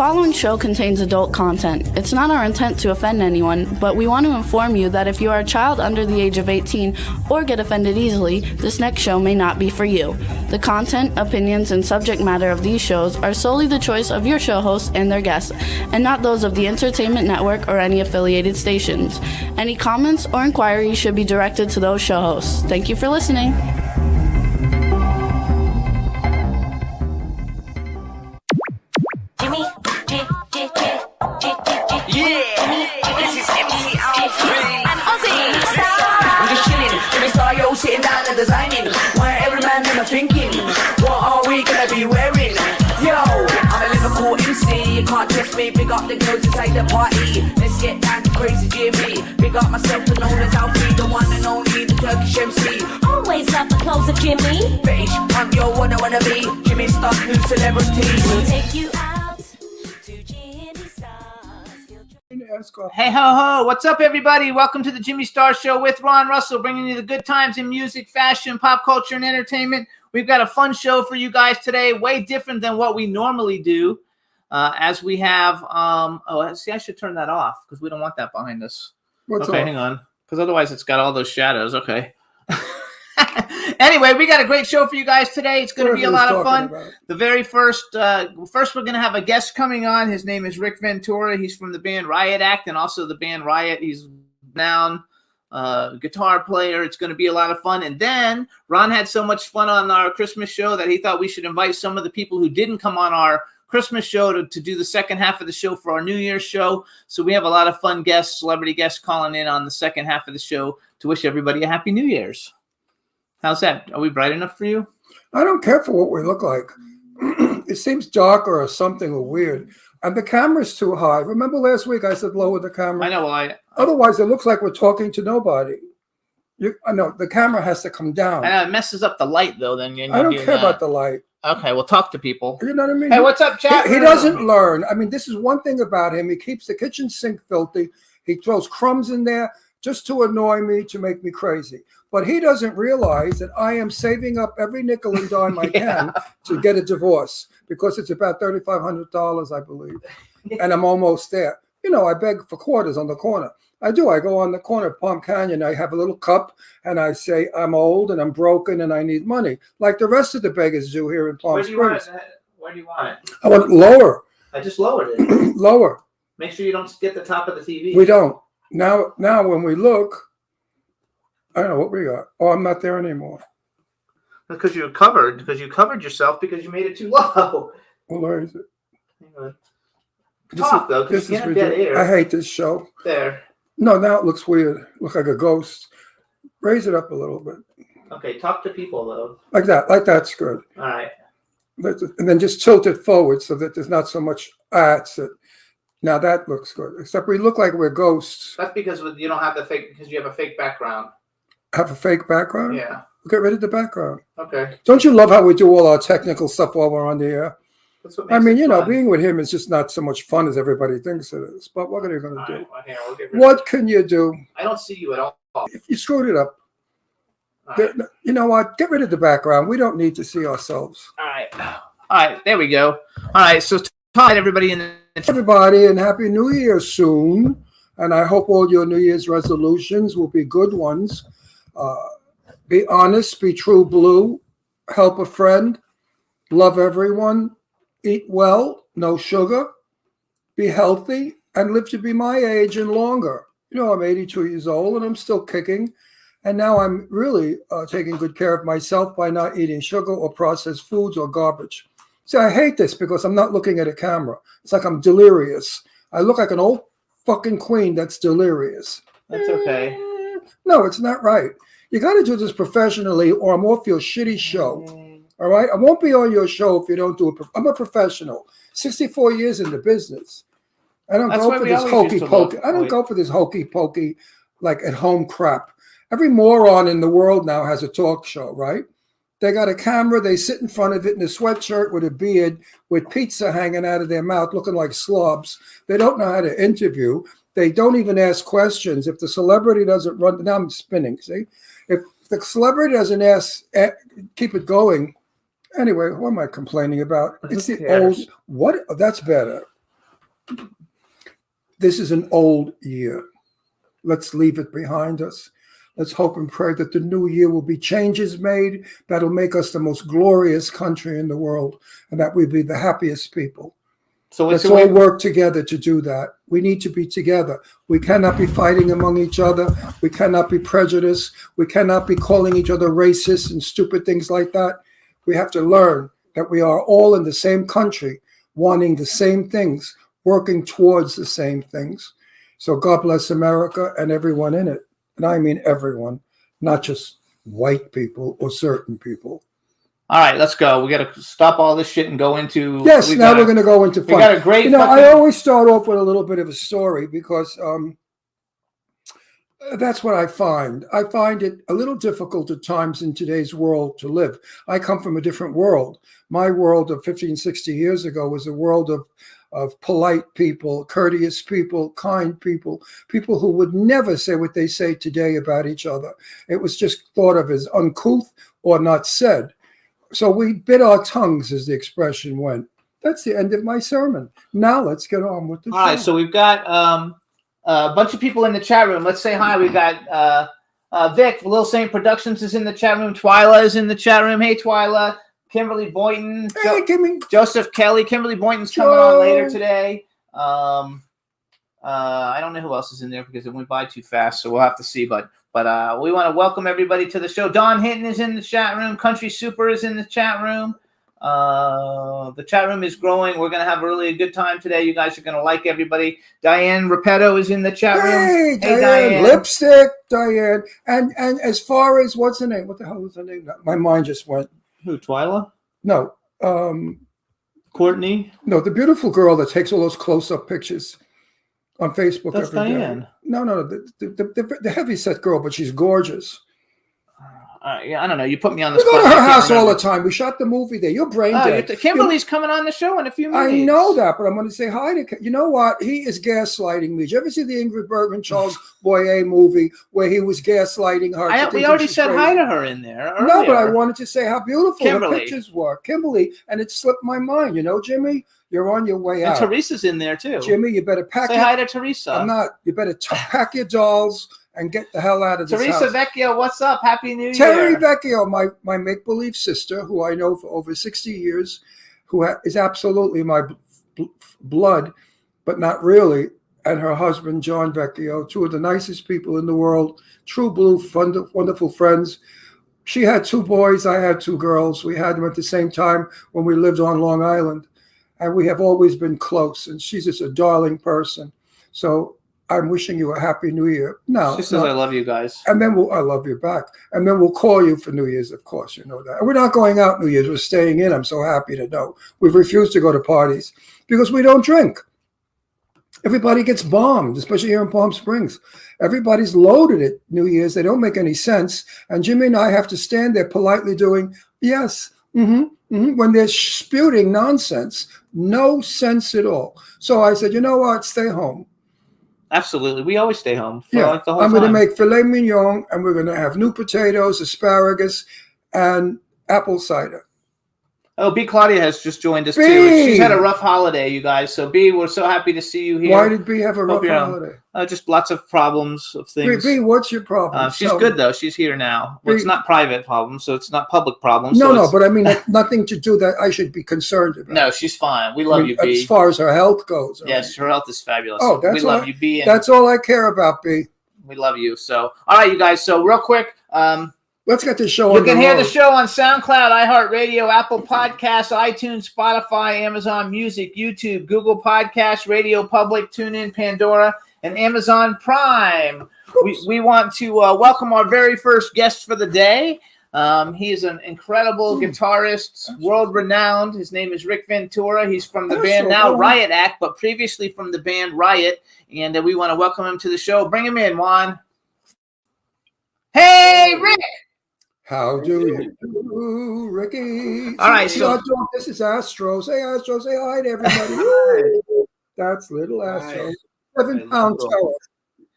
following show contains adult content. It's not our intent to offend anyone, but we want to inform you that if you are a child under the age of 18 or get offended easily, this next show may not be for you. The content, opinions, and subject matter of these shows are solely the choice of your show hosts and their guests, and not those of the Entertainment Network or any affiliated stations. Any comments or inquiries should be directed to those show hosts. Thank you for listening. Sitting down and designing, where every man in my thinking, what are we gonna be wearing? Yo, I'm a Liverpool MC, you can't trust me, big up the girls inside the party. Let's get down to crazy Jimmy, big up myself and known as Alfie, the one and only, the Turkish MC. Always love the clothes of Jimmy. Bitch, I'm your wanna be, Jimmy Star, new celebrity. We'll take you out to Jimmy Star. Hey ho ho, what's up everybody? Welcome to the Jimmy Star Show with Ron Russell, bringing you the good times in music, fashion, pop culture, and entertainment. We've got a fun show for you guys today, way different than what we normally do, as we have, I should turn that off because we don't want that behind us. What's okay, off? hang on, because otherwise it's got all those shadows. Okay. Anyway, we got a great show for you guys today. It's going to be a lot of fun. The very first we're going to have a guest coming on. His name is Rick Ventura. He's from the band Riot Act and also the band Riot. He's down guitar player. It's going to be a lot of fun. And then Ron had so much fun on our Christmas show that he thought we should invite some of the people who didn't come on our Christmas show to do the second half of the show for our New Year's show. So we have a lot of fun guests, celebrity guests calling in on the second half of the show to wish everybody a Happy New Year's. How's that? Are we bright enough for you? I don't care for what we look like. It seems darker or something or weird. And the camera's too high. Remember last week I said lower the camera? I know. Well, otherwise, it looks like we're talking to nobody. I know the camera has to come down. I know, it messes up the light, though. Then I don't care about the light. Okay, we'll talk to people. You know what I mean? Hey, what's up, chat? He doesn't learn. I mean, this is one thing about him. He keeps the kitchen sink filthy. He throws crumbs in there just to annoy me, to make me crazy. But he doesn't realize that I am saving up every nickel and dime I can to get a divorce, because it's about $3,500, I believe. And I'm almost there. You know, I beg for quarters on the corner. I do. I go on the corner of Palm Canyon. I have a little cup, and I say, I'm old, and I'm broken, and I need money, like the rest of the beggars do here in Palm Springs. Where do you want it? I want it lower. I just lowered it. Lower. Make sure you don't get the top of the TV. We don't. Now, when we look, I don't know what we got. Oh, I'm not there anymore. Because you covered yourself because you made it too low. Well, where is it? Hang on. Talk, though, because you can't have dead air. I hate this show. There. No, now it looks weird. Look like a ghost. Raise it up a little bit. Okay, talk to people, though. Like that. Like that's good. All right. And then just tilt it forward so that there's not so much. That's it. Now that looks good. Except we look like we're ghosts. That's because you don't have because you have a fake background. Have a fake background? Yeah. Get rid of the background. Okay. Don't you love how we do all our technical stuff while we're on the air? That's what makes I mean, it you know, fun. being with him is just not so much fun as everybody thinks it is. But what are you going to do? Right, well, here, we'll get rid What can you do? I don't see you at all. If you screwed it up, All right. you know what? Get rid of the background. We don't need to see ourselves. All right. There we go. All right. So, hi, everybody. Everybody, and Happy New Year soon. And I hope all your New Year's resolutions will be good ones. Be honest, be true blue, help a friend, love everyone, eat well, no sugar, be healthy, and live to be my age and longer. You know, I'm 82 years old and I'm still kicking. And now I'm really taking good care of myself by not eating sugar or processed foods or garbage. See, I hate this because I'm not looking at a camera. It's like I'm delirious. I look like an old fucking queen that's delirious. That's okay. No, it's not right. You got to do this professionally or I'm off your shitty show. All right? I won't be on your show if you don't do it. I'm a professional. 64 years in the business. I don't go for this hokey pokey. I don't go for this hokey pokey, like at home crap. Every moron in the world now has a talk show, right? They got a camera. They sit in front of it in a sweatshirt with a beard, with pizza hanging out of their mouth, looking like slobs. They don't know how to interview. They don't even ask questions. If the celebrity doesn't run, now I'm spinning, see? If the celebrity doesn't keep it going. Anyway, what am I complaining about? It's the old, what? That's better. This is an old year. Let's leave it behind us. Let's hope and pray that the new year will be changes made that'll make us the most glorious country in the world, and that we'll be the happiest people. So Let's all work together to do that. We need to be together. We cannot be fighting among each other. We cannot be prejudiced. We cannot be calling each other racist and stupid things like that. We have to learn that we are all in the same country, wanting the same things, working towards the same things. So God bless America and everyone in it. And I mean everyone, not just white people or certain people. All right, let's go. We got to stop all this shit and go into. Yes, now we're going to go into fun. We got a great. I always start off with a little bit of a story because that's what I find. I find it a little difficult at times in today's world to live. I come from a different world. My world of 15, 60 years ago was a world of polite people, courteous people, kind people, people who would never say what they say today about each other. It was just thought of as uncouth or not said. So we bit our tongues, as the expression went. That's the end of my sermon. Now let's get on with the show. All right, so we've got a bunch of people in the chat room. Let's say hi. We've got Vic, Little Saint Productions is in the chat room. Twyla is in the chat room. Hey, Twyla. Kimberly Boynton. Hey, Joseph Kelly. Kimberly Boynton's coming on later today. I don't know who else is in there because it went by too fast, so we'll have to see. But we want to welcome everybody to the show. Don Hinton is in the chat room. Country Super is in the chat room. The chat room is growing. We're going to have a really good time today. You guys are going to like everybody. Diane Repetto is in the chat room. Hey, Diane. Lipstick, Diane. And as far as, what's her name? What the hell was her name? My mind just went. Who, Twyla? No. Courtney? No, the beautiful girl that takes all those close-up pictures on Facebook. That's every Diane. day. No, the heavy-set girl, but she's gorgeous. Yeah, I don't know. You put me on the We spot. go to her house all the time. We shot the movie there. You're brain dead. Kimberly's coming on the show in a few minutes. I know that, but I'm going to say hi to. You know what? He is gaslighting me. Did you ever see the Ingrid Bergman, Charles Boyer movie where he was gaslighting her? We already said hi to her in there earlier. No, but I wanted to say how beautiful Kimberly. her pictures were. Kimberly, and it slipped my mind. You know, Jimmy, you're on your way out. And Teresa's in there too. Jimmy, you better pack. Say hi to Teresa. I'm not. You better pack your dolls and get the hell out of this Teresa house. Vecchio, what's up? Happy New Year. Terry Vecchio, my make-believe sister, who I know for over 60 years, who is absolutely my blood, but not really, and her husband, John Vecchio, two of the nicest people in the world, true blue, wonderful friends. She had two boys, I had two girls. We had them at the same time when we lived on Long Island, and we have always been close, and she's just a darling person. So I'm wishing you a happy New Year. No, she says I love you guys, and then I love you back, and then we'll call you for New Year's. Of course, you know that. And we're not going out New Year's. We're staying in. I'm so happy to know. We've refused to go to parties because we don't drink. Everybody gets bombed, especially here in Palm Springs. Everybody's loaded at New Year's. They don't make any sense. And Jimmy and I have to stand there politely doing yes, when they're spouting nonsense, no sense at all. So I said, you know what? Stay home. Absolutely. We always stay home for like the whole I'm time. going to make filet mignon, and we're going to have new potatoes, asparagus, and apple cider. Oh, B. Claudia has just joined us B. too. She's had a rough holiday, you guys. So B, we're so happy to see you here. Why did B have a rough holiday? Just lots of problems of things. B, what's your problem? She's good though. She's here now. Well, it's not private problems, so it's not public problems. No, but I mean nothing to do that I should be concerned about. No, she's fine. We love you, B. As far as her health goes. Yes, her health is fabulous. Oh, we love you, B. That's all I care about, B. We love you. So, all right, you guys. So, real quick, let's get the show. You can hear the show on SoundCloud, iHeartRadio, Apple Podcasts, iTunes, Spotify, Amazon Music, YouTube, Google Podcasts, Radio Public, TuneIn, Pandora, and Amazon Prime. We want to welcome our very first guest for the day. He is an incredible guitarist, world-renowned. His name is Rick Ventura. He's from the band now Riot Act, but previously from the band Riot. And we want to welcome him to the show. Bring him in, Juan. Hey, Rick! How do you do, Ricky? All right, so this is Astros. Hey, Astros, say hi to everybody. That's little Astros. 7-pound terror.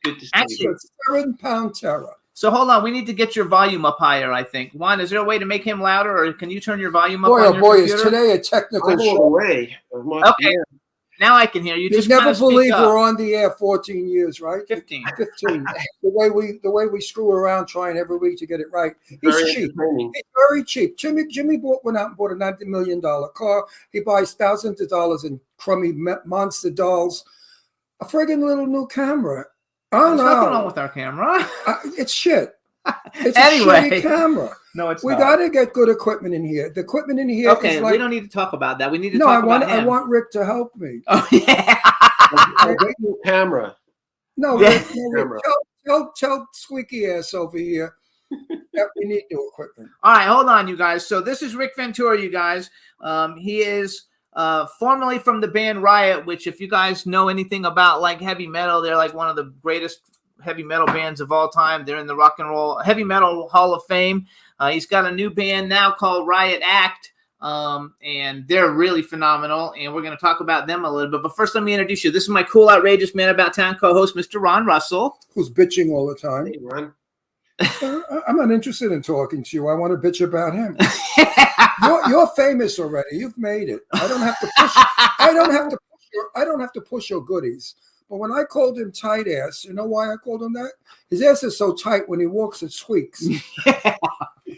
Good to see you. 7-pound terror. So hold on, we need to get your volume up higher, I think. Juan, is there a way to make him louder, or can you turn your volume up boy, on your computer? Is today a technical show. Away. Okay. Now I can hear you. You Just never kinda speak believe up. we're on the air 14 years, right? 15. 15. The way we screw around trying every week to get it right. He's Very cheap. entertaining. He's very cheap. Jimmy went out and bought a $90 million car. He buys thousands of dollars in crummy monster dolls. A friggin' little new camera. Oh There's nothing wrong no, with our camera. it's shit. It's Anyway. a shitty camera. No, it's We not. got to get good equipment in here. The equipment in here Okay, is like we don't need to talk about that. We need to no. talk about I him. want Rick to help me. Oh yeah. A great new camera. No, Yeah. Rick, Rick, tell Squeaky ass over here that we need new equipment. All right, hold on, you guys. So this is Rick Ventura, you guys. He is formerly from the band Riot, which if you guys know anything about like heavy metal, they're like one of the greatest heavy metal bands of all time. They're in the Rock and Roll Heavy Metal Hall of Fame. He's got a new band now called Riot Act, and they're really phenomenal, and we're going to talk about them a little bit. But first, let me introduce you. This is my cool, outrageous man about town co-host, Mr. Ron Russell. Who's bitching all the time? Hey, Ron. I'm not interested in talking to you. I want to bitch about him. You're famous already. You've made it. I don't have to push. I don't have to push your goodies. But when I called him tight ass, you know why I called him that? His ass is so tight when he walks it squeaks.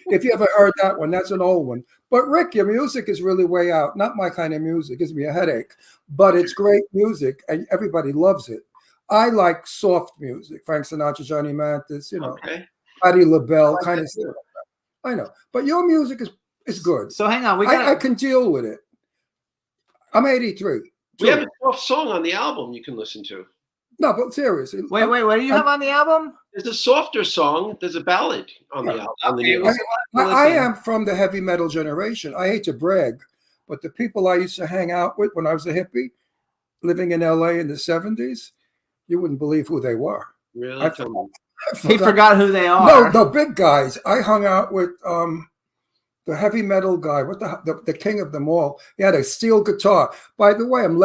If you ever heard that one, that's an old one. But Rick, your music is really way out. Not my kind of music. It gives me a headache. But it's great music, and everybody loves it. I like soft music. Frank Sinatra, Johnny Mathis, you know, Okay. Patti LaBelle, like kind that of stuff. too. I know. But your music is good. So hang on, I can deal with it. I'm 83. We have a soft song on the album you can listen to. No, but seriously. Wait, what do you have on the album? There's a softer song. There's a ballad on the album. On the Okay, new we'll album. I listen. am from the heavy metal generation. I hate to brag, but the people I used to hang out with when I was a hippie, living in LA in the 70s, you wouldn't believe who they were. Really? I Tell me. He forgot who they are. No, big guys. I hung out with the heavy metal guy, the king of them all. He had a steel guitar. By the way, I'm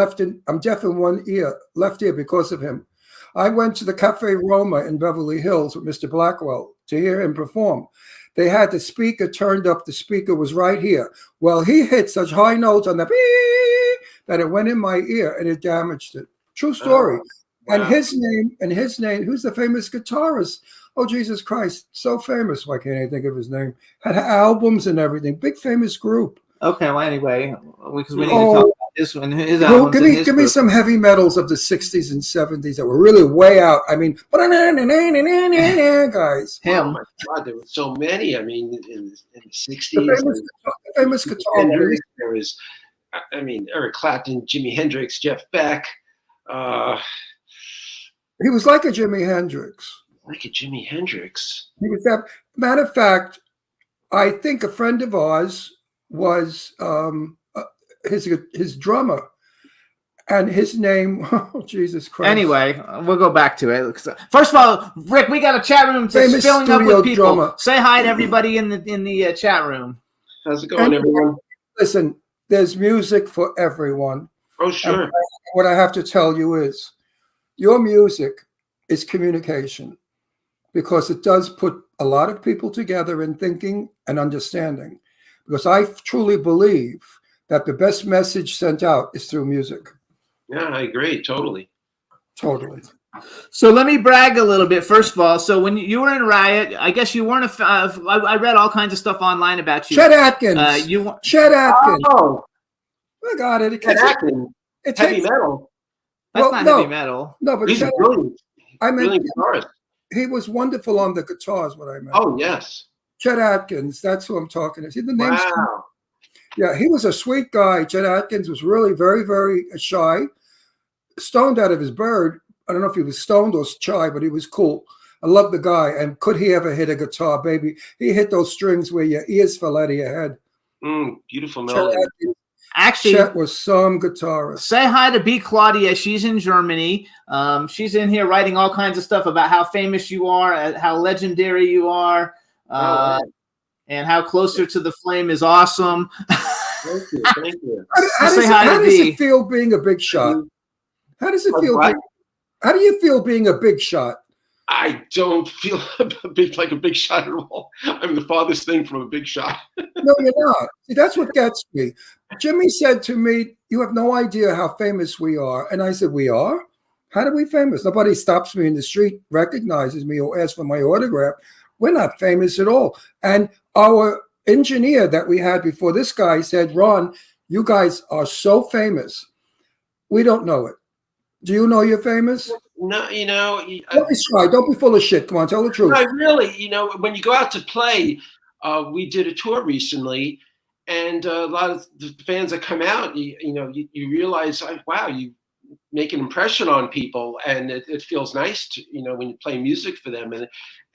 deaf in one ear, left ear because of him. I went to the Cafe Roma in Beverly Hills with Mr. Blackwell to hear him perform. They had the speaker turned up. The speaker was right here. Well, he hit such high notes on the beep that it went in my ear and it damaged it. True story. Wow. And his name, who's the famous guitarist? Oh, Jesus Christ. So famous. Why can't I think of his name? Had albums and everything. Big famous group. Okay, well, anyway, because we need to Oh. talk about this one. His Well, albums and his give me group. some heavy metals of the 60s and 70s that were really way out. I mean, guys. Oh Him. my God, there were so many. I mean, in the 60s. The famous guitar. Hendrix, there was, I mean, Eric Clapton, Jimi Hendrix, Jeff Beck, He was like a Jimi Hendrix. like a Jimi Hendrix. He was that. Matter of fact, I think a friend of ours was his drummer, and his name. Oh, Jesus Christ! Anyway, we'll go back to it. First of all, Rick, we got a chat room that's Famous filling up studio with people. drummer. Say hi to everybody in the chat room. How's it going, everyone? Listen, there's music for everyone. Oh, sure. What I have to tell you is, your music is communication, because it does put a lot of people together in thinking and understanding. Because I truly believe that the best message sent out is through music. Yeah, I agree. Totally. Totally. So let me brag a little bit. First of all, so when you were in Riot, I guess you weren't I read all kinds of stuff online about you. Chet Atkins. You Chet Atkins. Oh, I got it. Ted Atkins, It heavy takes- metal. that's well, not no. heavy metal. No, but He's Chet, brilliant. I meant Brilliant guitarist. he was wonderful on the guitars. What I meant. Oh, yes. Chet Atkins. That's who I'm talking to. See the name's Wow. Yeah, he was a sweet guy. Chet Atkins was really very, very shy, stoned out of his bird. I don't know if he was stoned or shy, but he was cool. I love the guy. And could he ever hit a guitar, baby? He hit those strings where your ears fell out of your head. Beautiful Chet melody. Atkins, Actually, Chet was some guitarist. say hi to B. Claudia. She's in Germany. She's in here writing all kinds of stuff about how famous you are, how legendary you are, Oh, and how Closer to the Flame is awesome. thank you. Thank you. How Say hi to does B. it feel being a big shot? How does it feel? What? How do you feel being a big shot? I don't feel like a big shot at all. I'm the farthest thing from a big shot. No, you're not. See, that's what gets me. Jimmy said to me, "You have no idea how famous we are." And I said, "We are? How are we famous? Nobody stops me in the street, recognizes me, or asks for my autograph. We're not famous at all." And our engineer that we had before this guy said, "Ron, you guys are so famous. We don't know it. Do you know you're famous?" No, Don't be shy. Don't be full of shit. Come on, tell the truth. I really, when you go out to play, we did a tour recently, and a lot of the fans that come out, you realize, wow, you make an impression on people, and it feels nice to, when you play music for them,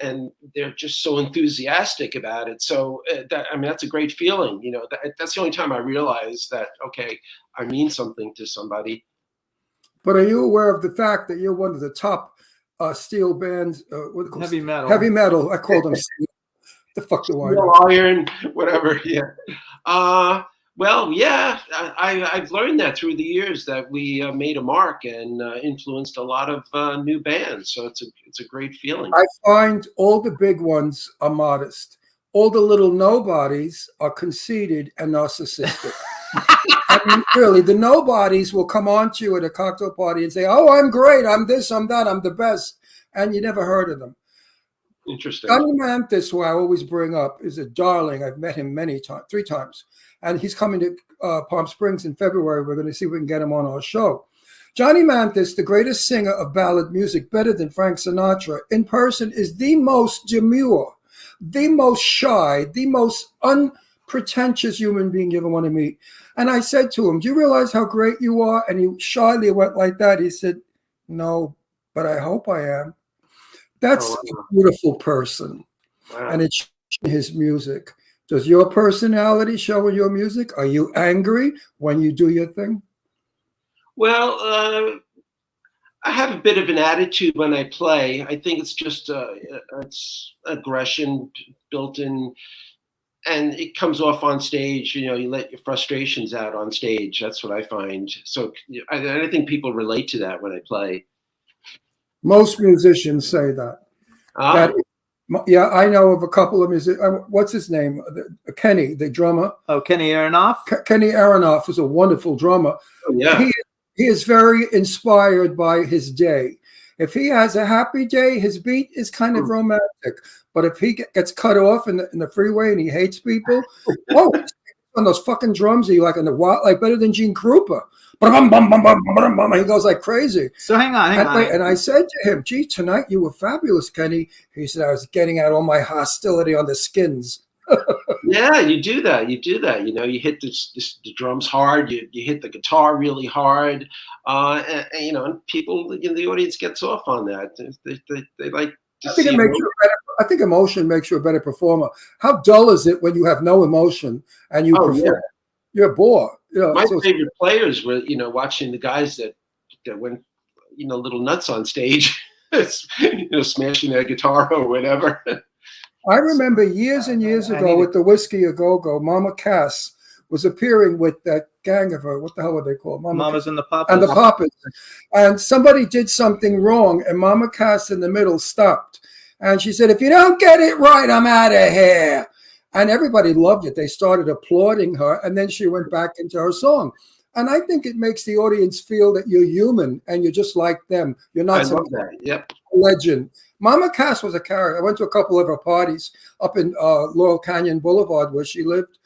and they're just so enthusiastic about it. So that's a great feeling. That's the only time I realize that, okay, I mean something to somebody. But are you aware of the fact that you're one of the top steel bands? Heavy metal. Heavy metal. I call them steel. The fuck do I know? Steel, iron, whatever. Yeah. Well, yeah. I've learned that through the years that we made a mark and influenced a lot of new bands. So it's a great feeling. I find all the big ones are modest. All the little nobodies are conceited and narcissistic. I mean, really, the nobodies will come on to you at a cocktail party and say, "Oh, I'm great. I'm this, I'm that, I'm the best." And you never heard of them. Interesting. Johnny Mantis, who I always bring up, is a darling. I've met him many times, 3 times. And he's coming to Palm Springs in February. We're going to see if we can get him on our show. Johnny Mantis, the greatest singer of ballad music, better than Frank Sinatra, in person is the most demure, the most shy, the most unpretentious human being you ever want to meet. And I said to him, "Do you realize how great you are?" And he shyly went like that. He said, "No, but I hope I am." That's a beautiful person. Wow. And it's in his music. Does your personality show in your music? Are you angry when you do your thing? Well, I have a bit of an attitude when I play. I think it's just it's aggression built in, and it comes off on stage. You let your frustrations out on stage. That's what I find. So I think people relate to that when I play. Most musicians say that. Yeah, I know of a couple of musicians. What's his name? Kenny, the drummer. Oh, Kenny Aronoff? Kenny Aronoff is a wonderful drummer. Oh, yeah. He is very inspired by his day. If he has a happy day, his beat is kind of romantic. But if he gets cut off in the freeway and he hates people, on those fucking drums, he like in the wild, like better than Gene Krupa. He goes like crazy. So hang on. And I said to him, "Gee, tonight you were fabulous, Kenny." He said, "I was getting out all my hostility on the skins." Yeah, you do that. You hit the drums hard. You hit the guitar really hard. And people in the audience gets off on that. They like to see. I think emotion makes you a better performer. How dull is it when you have no emotion and you perform? Yeah. You're bored. My favorite players were, watching the guys that went, little nuts on stage, smashing their guitar or whatever. I remember years and years ago with the Whiskey A Go-Go, Mama Cass was appearing with that gang of her. What the hell were they called? Mamas and the Papas. And the Papas. And somebody did something wrong, and Mama Cass in the middle stopped. And she said, "If you don't get it right, I'm out of here." And everybody loved it. They started applauding her, and then she went back into her song. And I think it makes the audience feel that you're human and you're just like them. You're not some legend. Mama Cass was a character. I went to a couple of her parties up in Laurel Canyon Boulevard where she lived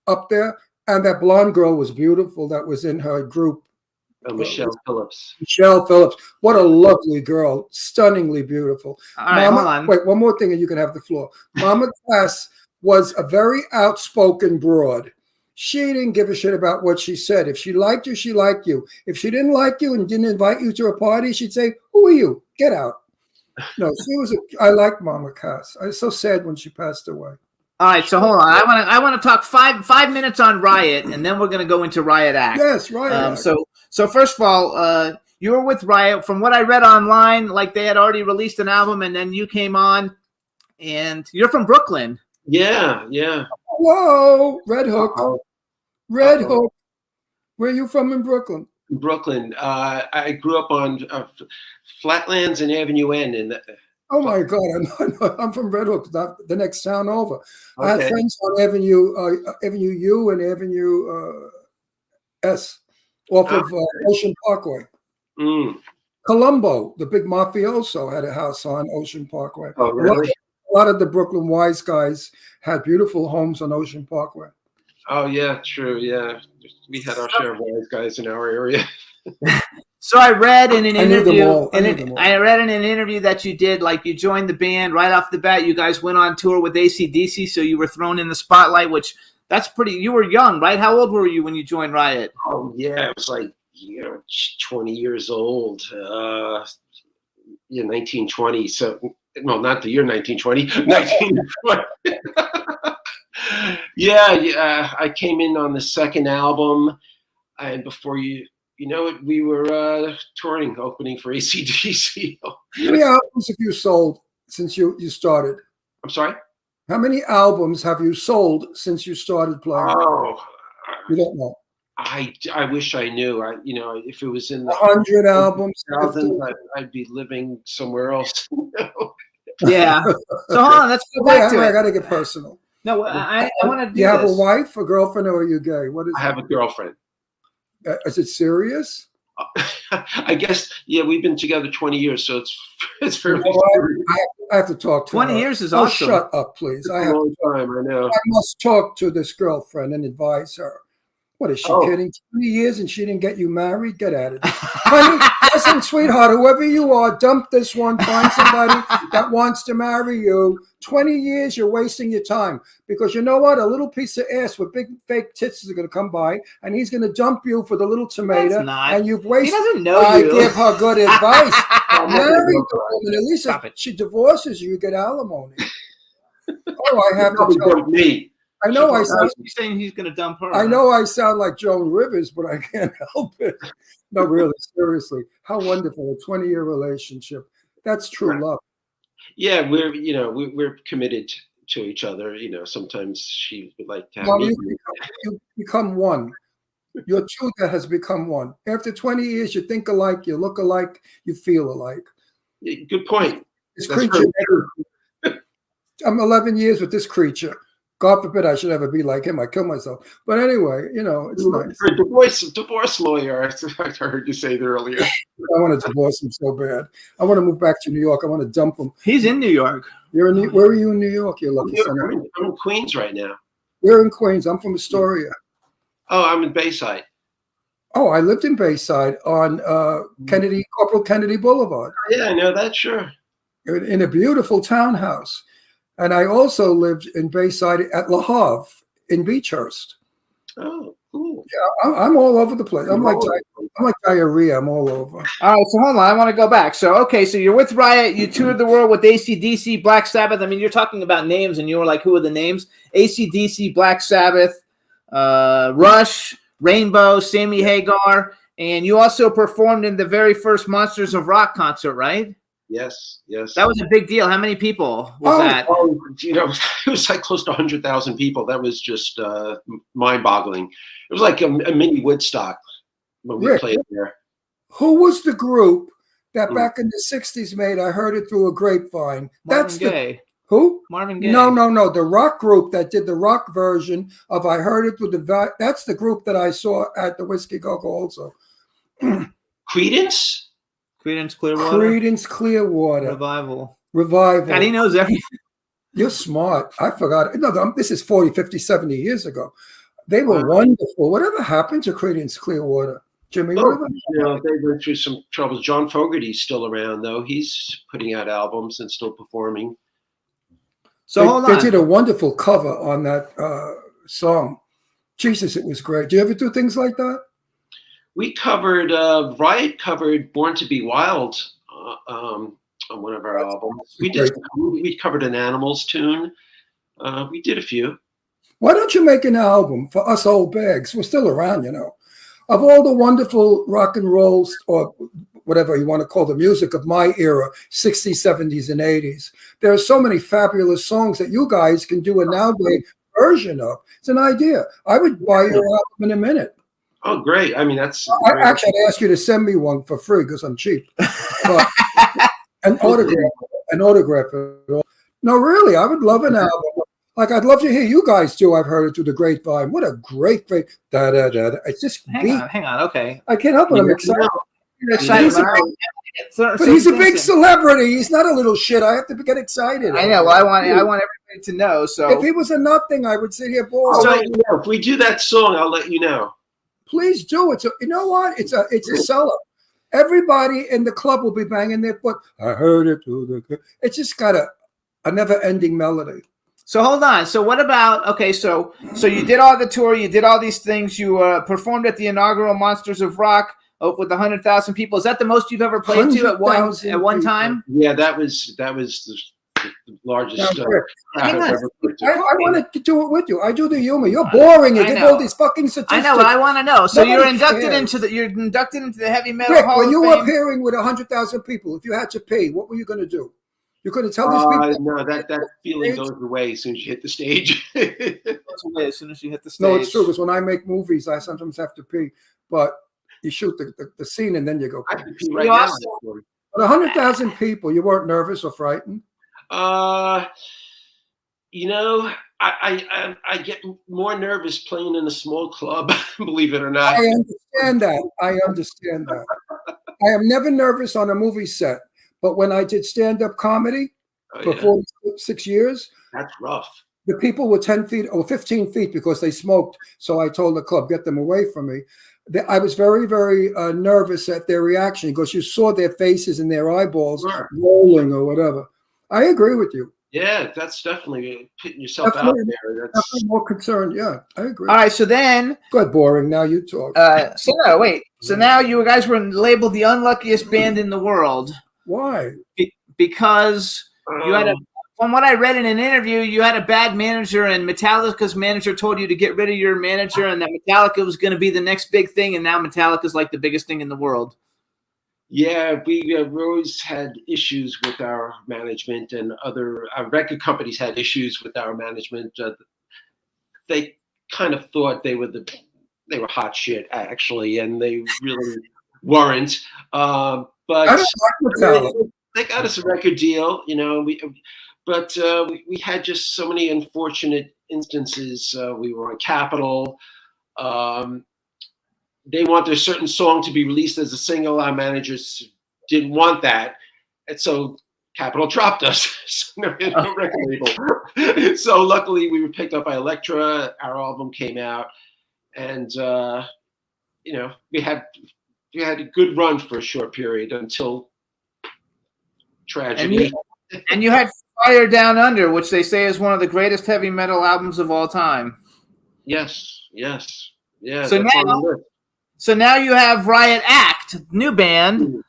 up there. And that blonde girl was beautiful that was in her group. Michelle Phillips. Michelle Phillips. What a lovely girl. Stunningly beautiful. All right, hold on. Wait, one more thing and you can have the floor. Mama Cass was a very outspoken broad. She didn't give a shit about what she said. If she liked you, she liked you. If she didn't like you and didn't invite you to a party, she'd say, "Who are you? Get out." No, I like Mama Cass. I was so sad when she passed away. All right, so hold on. I want to talk five minutes on Riot, and then we're going to go into Riot Act. Yes, Riot Act. So first of all, you were with Riot. From what I read online, like they had already released an album, and then you came on, and you're from Brooklyn. Yeah. Whoa, Red Hook. Red Hook. Where are you from in Brooklyn? Brooklyn. I grew up on Flatlands and Avenue N. Oh my God, I'm from Red Hook, the next town over. I had Okay. friends on Avenue U and Avenue S, off of Ocean Parkway. Mm. Columbo, the big mafioso, had a house on Ocean Parkway. Oh, really? A lot of the Brooklyn wise guys had beautiful homes on Ocean Parkway. Oh, yeah, true. Yeah. We had our share of wise guys in our area. So I read in an I knew them interview, all. I knew them all. I read in an interview that you did, like you joined the band right off the bat. You guys went on tour with AC/DC, so you were thrown in the spotlight, which that's pretty. You were young, right? How old were you when you joined Riot? Oh, yeah. It was like, 20 years old. 1920. So, no, not the year 1920. 1920. Yeah. I came in on the second album, and before you know it, we were touring, opening for AC/DC. How many albums have you sold since you started? I'm sorry? How many albums have you sold since you started playing? Oh, You don't know. I wish I knew. If it was in the 100 albums? 2000s, I'd be living somewhere else. Yeah. So hold on, let's go back to I it. got to get personal. No, I want to do Do you have this. a wife, a girlfriend, or are you gay? What is I have a girlfriend. Is it serious? I guess, yeah, we've been together 20 years, so it's fairly You know what? I have to talk to 20 her. years is Oh, awesome. shut up, please. a long time, I know. I must talk to this girlfriend and advise her. What is she Oh. kidding? 20 years and she didn't get you married? Get out of it. Honey, listen, sweetheart, whoever you are, dump this one, find somebody that wants to marry you. 20 years, you're wasting your time. Because you know what? A little piece of ass with big fake tits is going to come by and he's going to dump you for the little tomato. That's not. And you've He wasted. doesn't know I you. give her good advice. I'm not Marry gonna the go woman. At least Stop if it. she divorces you, you get alimony. Oh, I have Probably to tell dumped me. I know I sound He's saying he's going to dump her. I know I sound like Joan Rivers, but I can't help it. No, really, seriously. How wonderful a 20-year relationship. That's true love. Yeah, we're committed to each other. Sometimes she would like to have Well, me. you become one. You're two that has become one. After 20 years, you think alike, you look alike, you feel alike. Good point. This That's creature, very I'm 11 years with this creature. God forbid I should ever be like him. I kill myself. But anyway, it's nice. For a divorce lawyer, I heard you say that earlier. I want to divorce him so bad. I want to move back to New York. I want to dump him. He's in New York. Where are you in New York? You lucky son. I'm in Queens right now. We're in Queens. I'm from Astoria. Oh, I'm in Bayside. Oh, I lived in Bayside on Corporal Kennedy Boulevard Yeah, I know that. Sure. in a beautiful townhouse. And I also lived in Bayside at La Havre in Beechhurst. Oh, cool. Yeah, I'm all over the place. I'm like diarrhea. I'm all over. All right, so hold on. I want to go back. So you're with Riot. You toured the world with AC/DC, Black Sabbath. I mean, you're talking about names, and you were like, who are the names? AC/DC, Black Sabbath, Rush, Rainbow, Sammy Hagar. And you also performed in the very first Monsters of Rock concert, right? Yes. That was a big deal. How many people was that? Oh, it was like close to 100,000 people. That was just mind-boggling. It was like a mini Woodstock when we Rick, played there. Who was the group that back in the 60s made I Heard It Through a Grapevine? Marvin Gaye. Who? Marvin Gaye. No. The rock group that did the rock version of I Heard It Through the... That's the group that I saw at the Whiskey Go-Go also. Creedence? Creedence Clearwater. Creedence Clearwater. Revival. God, he knows everything. You're smart. I forgot. No, this is 40, 50, 70 years ago. They were wonderful. Whatever happened to Creedence Clearwater? Jimmy, whatever? They went through some troubles. John Fogerty's still around, though. He's putting out albums and still performing. So hold on. They did a wonderful cover on that song. Jesus, it was great. Do you ever do things like that? We covered, Riot covered Born to Be Wild on one of our albums. We covered an Animals tune. We did a few. Why don't you make an album for us old bags? We're still around, of all the wonderful rock and rolls or whatever you want to call the music of my era, 60s, 70s, and 80s. There are so many fabulous songs that you guys can do a nowadays version of. It's an idea. I would buy your album in a minute. Oh, great. I mean, that's... I'd ask you to send me one for free because I'm cheap. But an autograph. an autograph at all. No, really, I would love an album. Like, I'd love to hear you guys too. I've heard it through the grapevine. What a great da da da. It's just beat. Hang on. Okay. I can't help it. I'm excited. You're excited, He's a but big- But he's a big celebrity. He's not a little shit. I have to get excited. I know. Well, I want everybody to know. So If he was a nothing, I would sit here bored. I'll let you know. If we do that song, I'll let you know. Please do. You know what? It's a seller. Everybody in the club will be banging their foot. I heard it through the. It's just got a never-ending melody. So hold on. So what about, okay, so you did all the tour, you did all these things, you performed at the inaugural Monsters of Rock with 100,000 people. Is that the most you've ever played to at one time? Yeah, that was the largest crowd I've ever played to. I wanted to do it with you. I do the humor. You're boring. You I give know. all these fucking statistics. I know, but I want to know. So Nobody you're cares. inducted into the Heavy Metal Rick, Hall when of you Fame. were appearing with 100,000 people, if you had to pay, what were you going to do? You're going to tell these people? No, that feeling goes away as soon as you hit the stage. Goes away as soon as you hit the stage. No, it's true. Because when I make movies, I sometimes have to pee. But you shoot the scene and then you go. I pee. have to pee right now. But 100,000 people, you weren't nervous or frightened? You know, I get more nervous playing in a small club, believe it or not. I understand that. I am never nervous on a movie set. But when I did stand-up comedy for 46 years, that's rough. The people were 10 feet or 15 feet because they smoked. So I told the club, get them away from me. I was very, very nervous at their reaction because you saw their faces and their eyeballs rolling or whatever. I agree with you. Yeah, that's definitely putting yourself out there. That's definitely more concerned. Yeah, I agree. All right, so then. Good, boring. Now you talk. So now you guys were labeled the unluckiest band in the world. Why? Because you had from what I read in an interview, you had a bad manager, and Metallica's manager told you to get rid of your manager, and that Metallica was going to be the next big thing, and now Metallica's like the biggest thing in the world. Yeah, we always had issues with our management, and other record companies had issues with our management. They kind of thought they were hot shit, actually, and they really weren't. But they got us a record deal, you know. We had just so many unfortunate instances. We were on Capitol. They wanted a certain song to be released as a single. Our managers didn't want that, and so Capitol dropped us. So we had no record label. So luckily, we were picked up by Elektra. Our album came out, and you know, we had a good run for a short period until tragedy. And you had Fire Down Under, which they say is one of the greatest heavy metal albums of all time. Yes. Yeah. So now you have Riot Act, new band.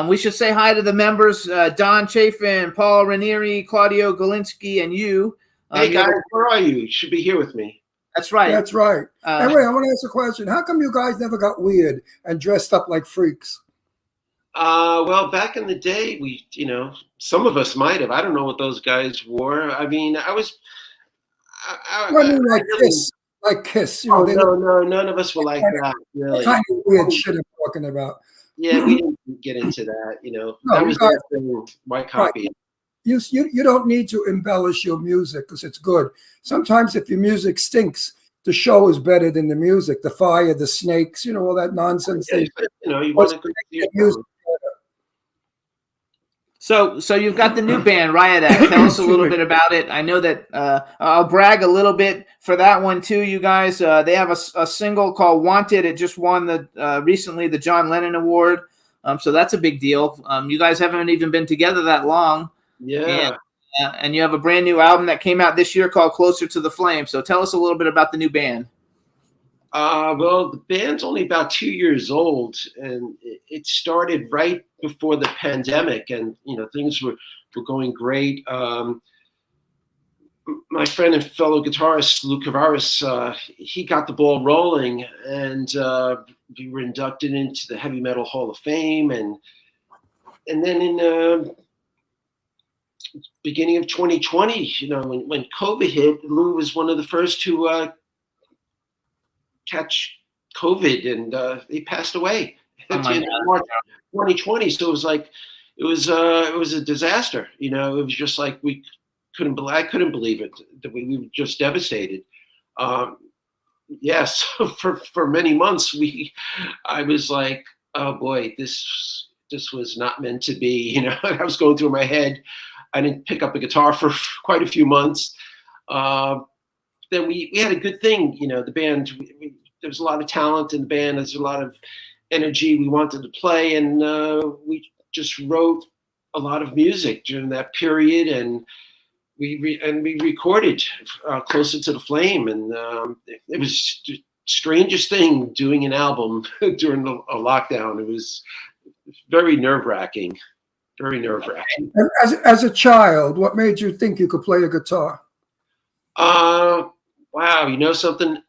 We should say hi to the members, Don Chafin, Paul Ranieri, Claudio Galinsky, and you. Hey guys, where are you? You should be here with me. That's right. That's right. Anyway, I want to ask a question. How come you guys never got weird and dressed up like freaks? Well, back in the day, some of us might have. I don't know what those guys wore. I mean, like Kiss. You know, no, none of us were like that. Really, kind of weird shit I'm talking about. Yeah, we didn't get into that. You know, no, that was the thing. White copy. Right. You don't need to embellish your music because it's good. Sometimes if your music stinks, the show is better than the music. The fire, the snakes, you know, all that nonsense. Yeah, you want to make music. So you've got the new band, Riot Act. Tell us a little bit about it. I know that I'll brag a little bit for that one too, you guys. They have a single called Wanted. It just won recently the John Lennon Award. So that's a big deal. You guys haven't even been together that long. Yeah. And you have a brand new album that came out this year called Closer to the Flame. So tell us a little bit about the new band. Well, the band's only about 2 years old, and it started right before the pandemic, and things were going great. My friend and fellow guitarist Lou Cavaris, he got the ball rolling, and we were inducted into the Heavy Metal Hall of Fame, and then in beginning of 2020, when COVID hit, Lou was one of the first to catch COVID, and he passed away at the end of March 2020. So it was like, it was a disaster. You know, it was just like I couldn't believe it. That we were just devastated. Yes, for many months I was like, oh boy, this was not meant to be. You know, I was going through my head. I didn't pick up a guitar for quite a few months. Then we had a good thing. You know, the band. There was a lot of talent in the band. There's a lot of energy we wanted to play, and we just wrote a lot of music during that period, and we recorded Closer to the Flame, and it was the strangest thing doing an album during a lockdown. It was very nerve-wracking, very nerve-wracking. And as a child, what made you think you could play a guitar? Wow, you know something?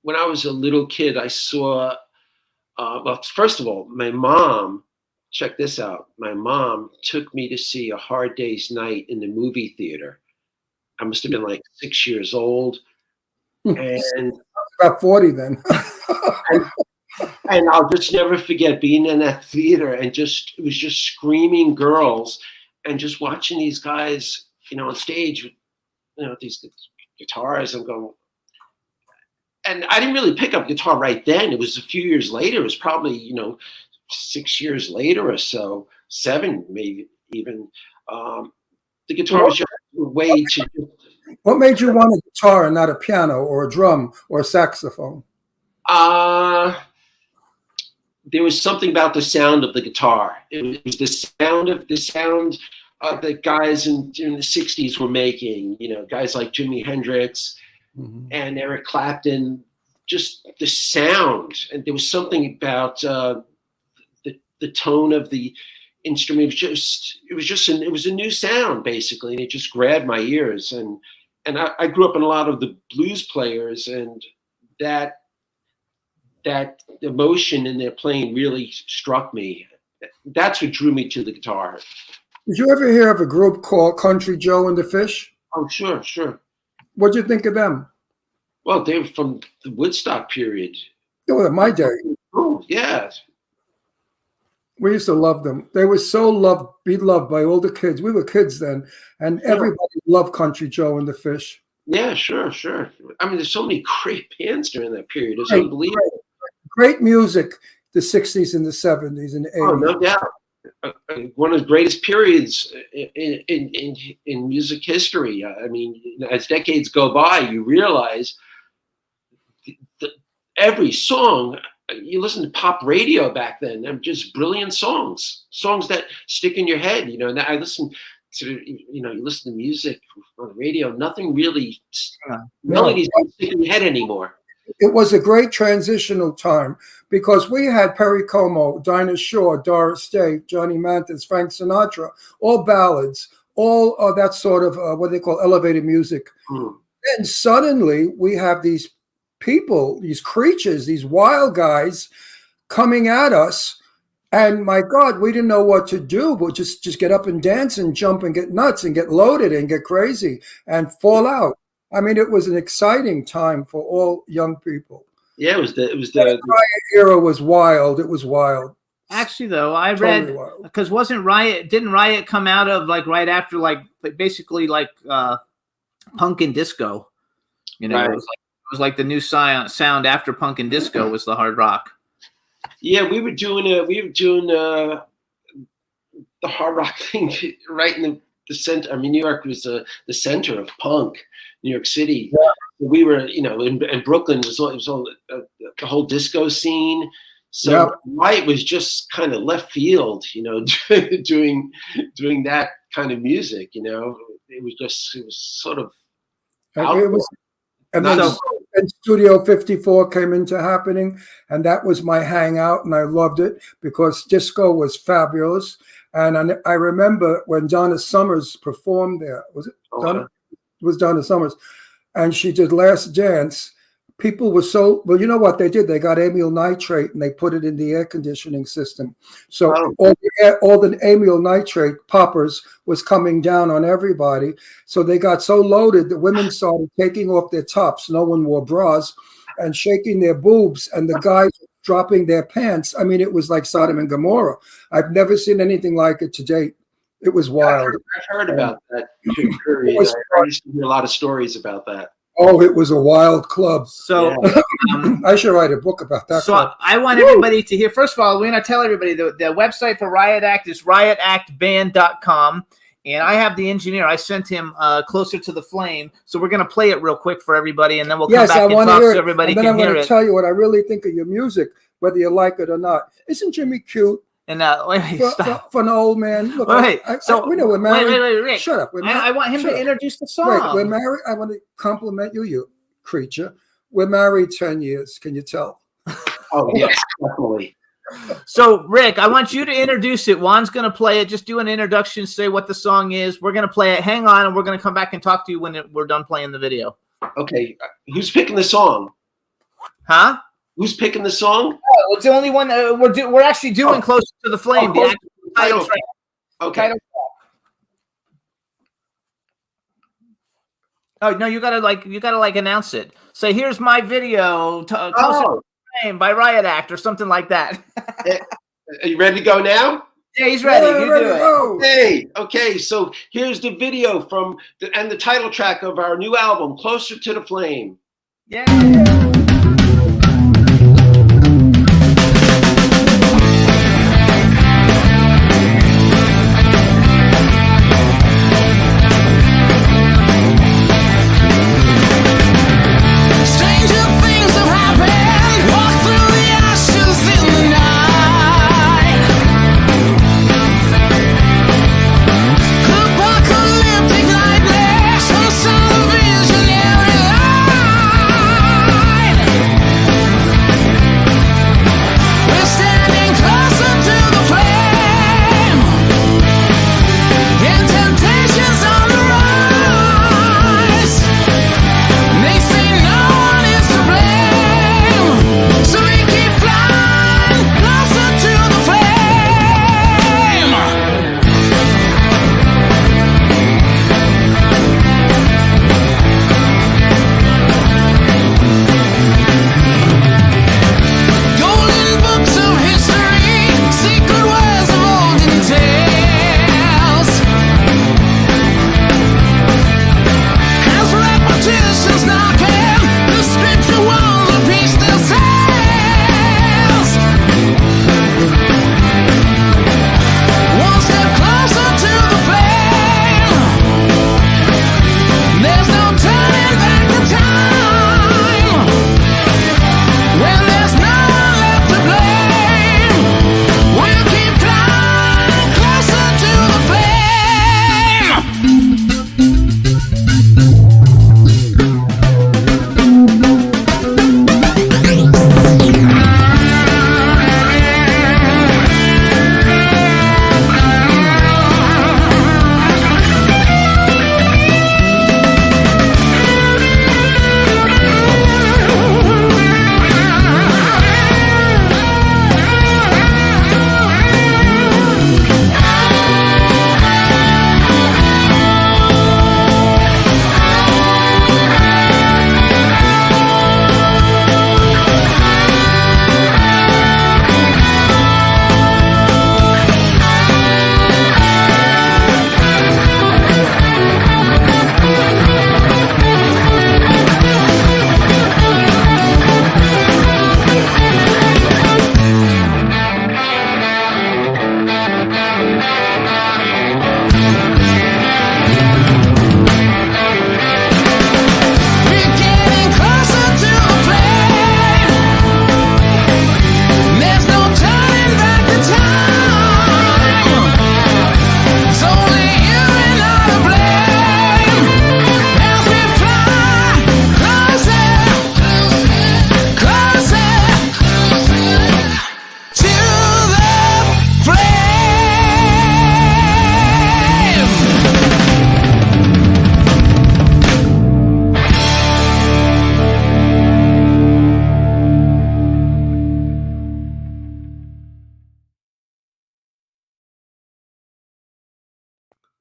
When I was a little kid, I saw, well, first of all, my mom, check this out. My mom took me to see A Hard Day's Night in the movie theater. I must have been like 6 years old. And about 40 then. and I'll just never forget being in that theater and it was just screaming girls and just watching these guys, you know, on stage, you know, these guitars. I'm going, and I didn't really pick up guitar right then. It was a few years later. It was probably, you know, 6 years later or so, 7 maybe even. The guitar was just a way to. What made you want a guitar and not a piano or a drum or a saxophone? There was something about the sound of the guitar. It was the sound that guys in the 60s were making, you know, guys like Jimi Hendrix and Eric Clapton, just the sound. And there was something about the tone of the instrument. It was a new sound basically, and it just grabbed my ears. And I grew up in a lot of the blues players, and that emotion in their playing really struck me. That's what drew me to the guitar. Did you ever hear of a group called Country Joe and the Fish? Oh, sure. What'd you think of them? Well, they were from the Woodstock period. They were my day. Oh, yeah. We used to love them. They were so beloved by all the kids. We were kids then, and everybody loved Country Joe and the Fish. Yeah, sure. I mean, there's so many great bands during that period. It's unbelievable. Great music, the 60s and the 70s and the 80s. Oh, no doubt. One of the greatest periods in music history. I mean, as decades go by, you realize every song. You listen to pop radio back then. They're just brilliant songs that stick in your head. You know, and I listen to, you know, you listen to music on the radio. Nothing really, melodies don't stick in your head anymore. It was a great transitional time because we had Perry Como, Dinah Shore, Doris Day, Johnny Mathis, Frank Sinatra, all ballads, all that sort of what they call elevated music. And suddenly we have these people, these creatures, these wild guys coming at us. And my God, we didn't know what to do, but just get up and dance and jump and get nuts and get loaded and get crazy and fall out. I mean, it was an exciting time for all young people. Yeah, the era was wild. It was wild. Actually, though, I read because didn't Riot come out of like right after basically punk and disco? You know, right. It was like the new sound after punk and disco was the hard rock. Yeah, we were doing the hard rock thing right in the center. I mean, New York was the center of punk. New York City. Yeah. We were, you know, in Brooklyn. It was all the whole disco scene. So Riot was just kind of left field, you know, doing that kind of music. You know, it was sort of. And then Studio 54 came into happening, and that was my hangout, and I loved it because disco was fabulous. And I remember when Donna Summers performed there. Was it Donna? It was Donna Summers, and she did Last Dance. People were well, you know what they did? They got amyl nitrate and they put it in the air conditioning system. So all the amyl nitrate poppers was coming down on everybody. So they got so loaded that women started taking off their tops. No one wore bras and shaking their boobs. And the guys dropping their pants. I mean, it was like Sodom and Gomorrah. I've never seen anything like it to date. It was wild. I've heard about that period. I used to hear a lot of stories about that. Oh, it was a wild club. So I should write a book about that. So club. I want everybody to hear. First of all, we're going to tell everybody the website for Riot Act is riotactband.com. And I have the engineer. I sent him Closer to the Flame. So we're going to play it real quick for everybody, and then we'll come back and talk so everybody can hear it. And then I'm going to tell you what I really think of your music, whether you like it or not. Isn't Jimmy cute? And for an old man. Look, we know we're married. Wait, Rick. Shut up. I want him to introduce the song. Right, we're married. I want to compliment you, you creature. We're married 10 years. Can you tell? Oh, yes, definitely. So, Rick, I want you to introduce it. Juan's going to play it. Just do an introduction, say what the song is. We're going to play it. Hang on, and we're going to come back and talk to you when we're done playing the video. Okay. Who's picking the song? Huh? Who's picking the song? Oh, it's the only one we're actually doing Closer to the Flame. The actual title track. Okay. Title track. Oh no, you gotta announce it. Say, here's my video, Closer to the Flame by Riot Act or something like that. Are you ready to go now? Yeah, he's ready. You do it. Hey, okay. So here's the video from the title track of our new album, Closer to the Flame. Yeah.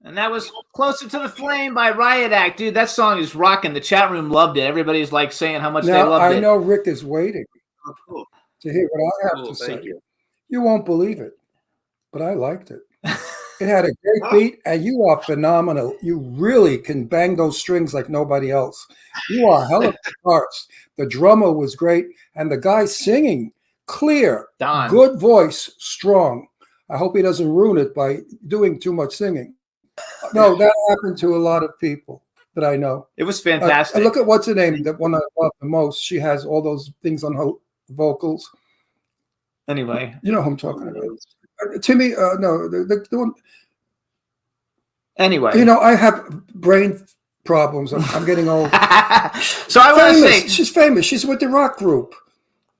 And that was Closer to the Flame by Riot Act. Dude, that song is rocking. The chat room loved it. Everybody's like saying how much they loved it. I know Rick is waiting. Oh, cool. to hear what I have Cool, to say. thank you. You won't believe it, but I liked it. It had a great beat, and you are phenomenal. You really can bang those strings like nobody else. You are hell of the parts. The drummer was great, and the guy singing, clear, Don. good voice, strong. I hope he doesn't ruin it by doing too much singing. No, that happened to a lot of people that I know. It was fantastic. Look at what's her name, the one I love the most. She has all those things on her vocals. Anyway, You know who I'm talking about. Timmy, no, the one. anyway. You know, I have brain problems. I'm getting old. So I want to Famous. say, She's famous. She's with the rock group.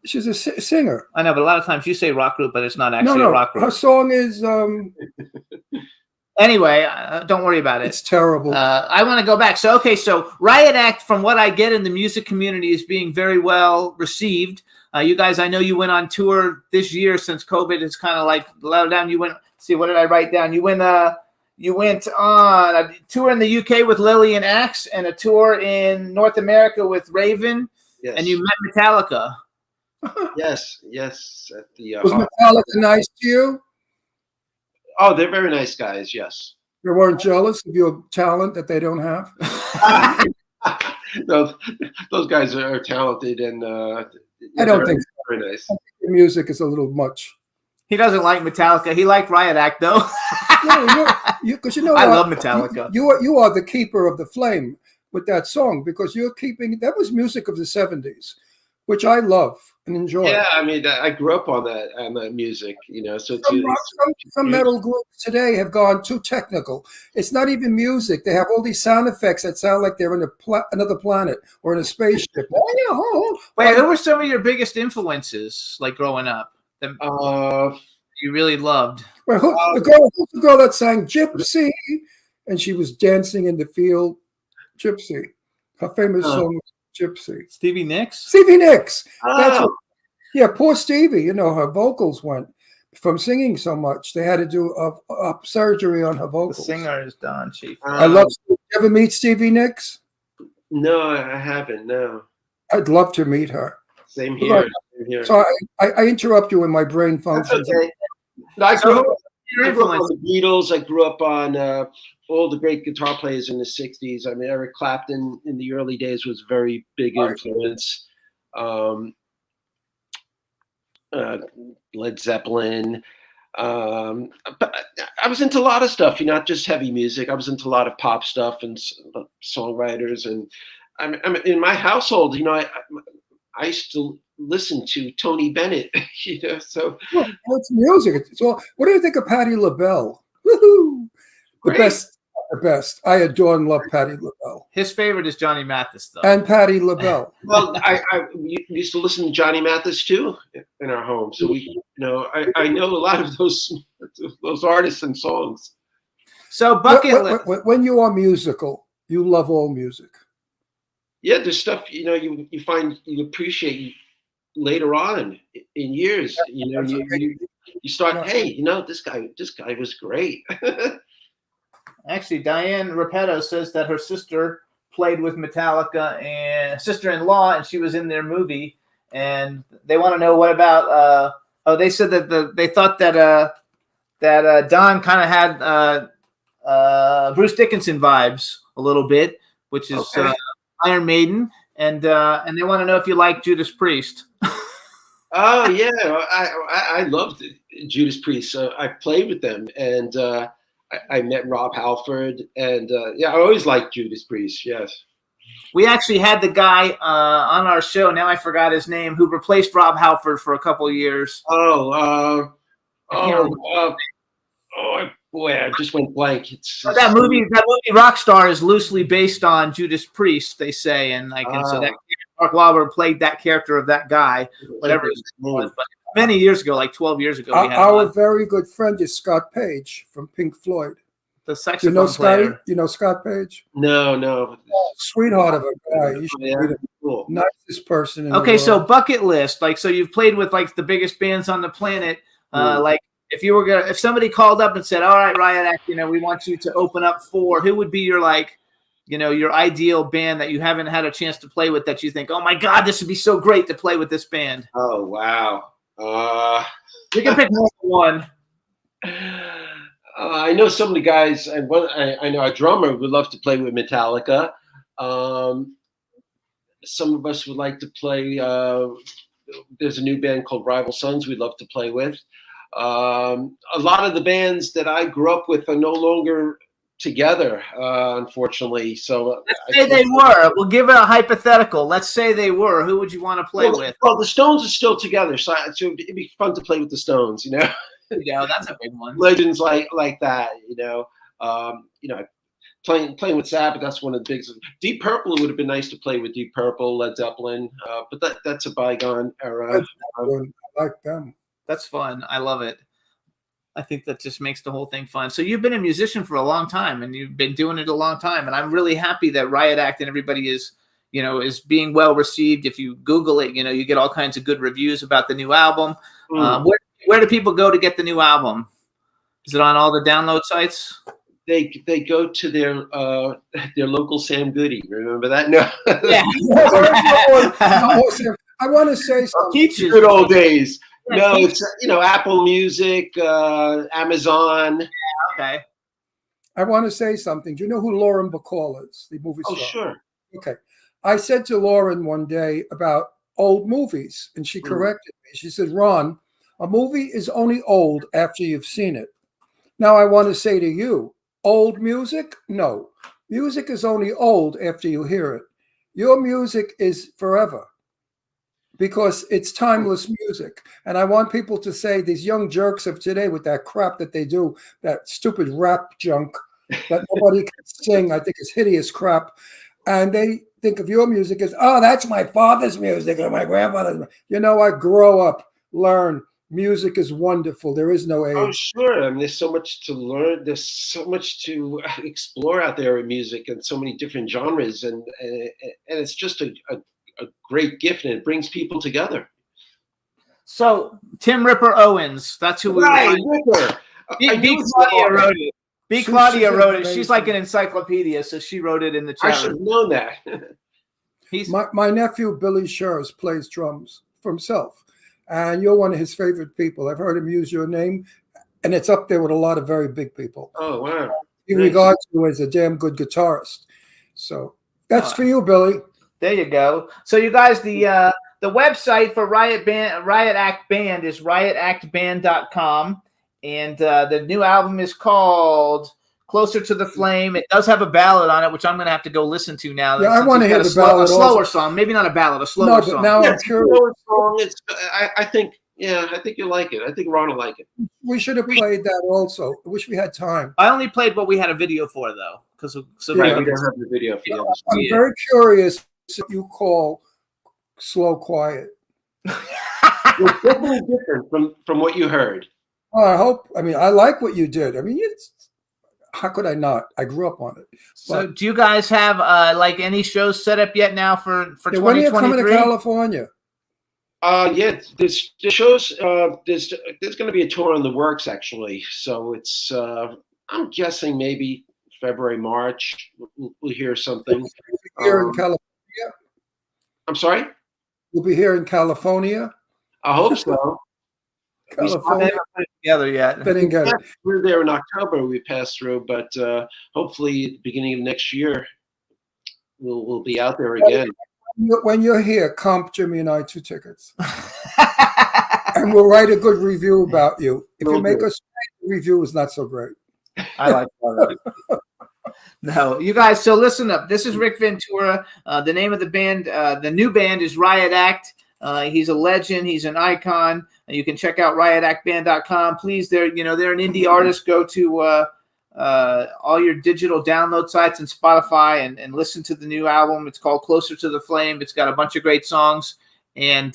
She's a singer. I know, but a lot of times you say rock group, but it's not actually No, a rock group. her song is Anyway, don't worry about it. it's terrible. I want to go back. So, okay, so Riot Act, from what I get in the music community, is being very well received. You guys, I know you went on tour this year since COVID has kind of like allowed down. You went, see, what did I write down? You went on a tour in the UK with Lily and Axe, and a tour in North America with Raven, Yes. and you met Metallica. Yes. At the Was Metallica nice to you? oh, they're very nice guys. Yes. They weren't jealous of your talent that they don't have? Those guys are talented, and I don't think so. very nice. The music is a little much. He doesn't like Metallica. He liked Riot Act, though. No, because you know I what? love Metallica. You are the keeper of the flame with that song, because you're keeping that was music of the 70s, which I love and enjoy. Yeah, I mean, I grew up on that music, you know. So Some metal groups today have gone too technical. It's not even music. They have all these sound effects that sound like they're in another planet or in a spaceship. Wait, who were some of your biggest influences, like growing up, that you really loved? Well, who's the girl that sang Gypsy, and she was dancing in the field? Gypsy. Her famous song was Gypsy. Stevie Nicks? Stevie Nicks. That's Oh. yeah, poor Stevie. You know, her vocals went from singing so much. They had to do a surgery on her The vocals. singer is Don Chief. I love. Did you ever meet Stevie Nicks? No, I haven't. No, I'd love to meet her. same here. Right. Same here. So I interrupt you when my brain That's functions. okay. No, I grew up Your on influence. the Beatles. I grew up on all the great guitar players in the '60s. I mean, Eric Clapton in the early days was a very big Right. influence. Led Zeppelin. But I was into a lot of stuff, not just heavy music. I was into a lot of pop stuff and songwriters. And I'm in my household, I used to listen to Tony Bennett, so Well, it's music. It's all. What do you think of Patti LaBelle? Woohoo! Great. The best. I adore and love Patti LaBelle His favorite is Johnny Mathis, though. and Patti LaBelle. well, we used to listen to Johnny Mathis too in our home. So I know a lot of those artists and songs. So bucket list. When you are musical, you love all music. Yeah, there's stuff you find you appreciate later on in years. You start, hey, this guy was great. Actually, Diane Repetto says that her sister played with Metallica and sister-in-law, and she was in their movie. And they want to know what about. They said that they thought that Don kind of had Bruce Dickinson vibes a little bit, which is Okay. Iron Maiden, and they want to know if you like Judas Priest. Oh yeah, I loved Judas Priest. So I played with them, and I met Rob Halford, and I always liked Judas Priest. Yes. We actually had the guy on our show. Now I forgot his name, who replaced Rob Halford for a couple of years. Boy, I just went blank. But that movie Rockstar is loosely based on Judas Priest, they say, and so that Mark Wahlberg played that character of that guy, whatever his name was. But many years ago, like 12 years ago, we had Our very good friend is Scott Page from Pink Floyd. the You saxophone know Scotty? player. You know Scott Page? No. Sweetheart of a guy. You should Yeah. meet him. Cool. Nicest person in the Okay, world. so bucket list, so you've played with like the biggest bands on the planet. Like if somebody called up and said, "All right, Riot Act, we want you to open up for," who would be your your ideal band that you haven't had a chance to play with that you think, "Oh my God, this would be so great to play with this band"? Oh wow. You can pick more than one. I know some of the guys. I know a drummer would love to play with Metallica. Some of us would like to play. There's a new band called Rival Sons we'd love to play with. A lot of the bands that I grew up with are no longer together, unfortunately. So let's say they were. We'll give it a hypothetical. Let's say they were. Who would you want to play with? Well, the Stones are still together, so it'd be fun to play with the Stones. Yeah, that's a big one. Legends like that. Playing with Sabbath, that's one of the big. Deep Purple would have been nice to play with Deep Purple, Led Zeppelin, but that's a bygone era. I like them. That's fun. I love it. I think that just makes the whole thing fun. So you've been a musician for a long time, and you've been doing it a long time, and I'm really happy that Riot Act and everybody is being well received. If you Google it, you get all kinds of good reviews about the new album. Where do people go to get the new album? Is it on all the download sites? They go to their local Sam Goody. Remember that? No. Yeah. I want to say something. Good old days. No, it's Apple Music, Amazon. Okay. I want to say something. Do you know who Lauren Bacall is? The movie star. Oh, sure. Okay. I said to Lauren one day about old movies, and she corrected me. She said, Ron, a movie is only old after you've seen it. Now I want to say to you, old music? No. Music is only old after you hear it. Your music is forever because it's timeless music. And I want people to say these young jerks of today with that crap that they do, that stupid rap junk that nobody can sing, I think is hideous crap. And they think of your music as, oh, that's my father's music or my grandfather's. I grow up, learn. Music is wonderful. There is no age. Oh, sure. I mean, there's so much to learn. There's so much to explore out there in music and so many different genres. And it's just a great gift, and it brings people together. So, Tim Ripper Owens, that's who we Ripper. Claudia wrote it. Claudia wrote it. She's like an encyclopedia, so she wrote it in the chat. I should have known that. My nephew, Billy Schurz, plays drums for himself. And you're one of his favorite people. I've heard him use your name, and it's up there with a lot of very big people. Oh, wow. He regards you as a damn good guitarist. So that's for you, Billy. There you go. So you guys, the website for Riot Act Band is riotactband.com. And the new album is called Closer to the Flame. It does have a ballad on it, which I'm going to have to go listen to now. Yeah, I want to hear the ballad. A slower song, maybe not a ballad, a slower song. But now I'm curious. I think you'll like it. I think Ron will like it. We should have played that also. I wish we had time. I only played what we had a video for, though, because we don't have the video for the I'm very curious if you call Slow Quiet. It's definitely different from what you heard. Oh, I like what you did. How could I not? I grew up on it. So do you guys have like any shows set up yet now for 2023? When are you coming to California? Yeah, there's shows. There's going to be a tour in the works, actually. So it's I'm guessing maybe February, March. We'll hear something. Here in California? I'm sorry? We'll be here in California? I hope so. California. We haven't put it together yet. We were there in October. We passed through, but hopefully at the beginning of next year, we'll be out there again. When you're here, comp Jimmy and I 2 tickets, and we'll write a good review about you. If you make us a review, is not so great. I like that. No, you guys. So listen up. This is Rick Ventura. The name of the band, the new band, is Riot Act. He's a legend. He's an icon. You can check out riotactband.com. Please, they're an indie artist. Go to all your digital download sites and Spotify and listen to the new album. It's called Closer to the Flame. It's got a bunch of great songs and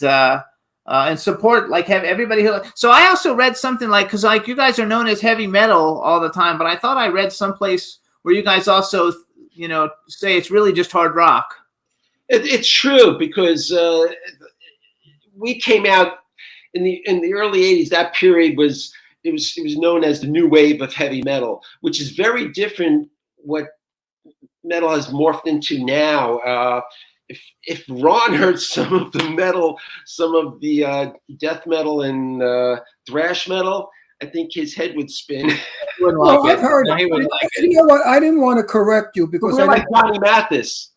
support have everybody. So I also read something because you guys are known as heavy metal all the time, but I thought I read someplace where you guys also say it's really just hard rock. It's true because we came out in the early 80s. That period was known as the new wave of heavy metal, which is very different what metal has morphed into now. if Ron heard some of the metal, some of the death metal and thrash metal, I think his head would spin. He wouldn't Well, like I've it. heard No, it. he wouldn't like it. You know what? I didn't want to correct you because We're I like didn't, Johnny Mathis.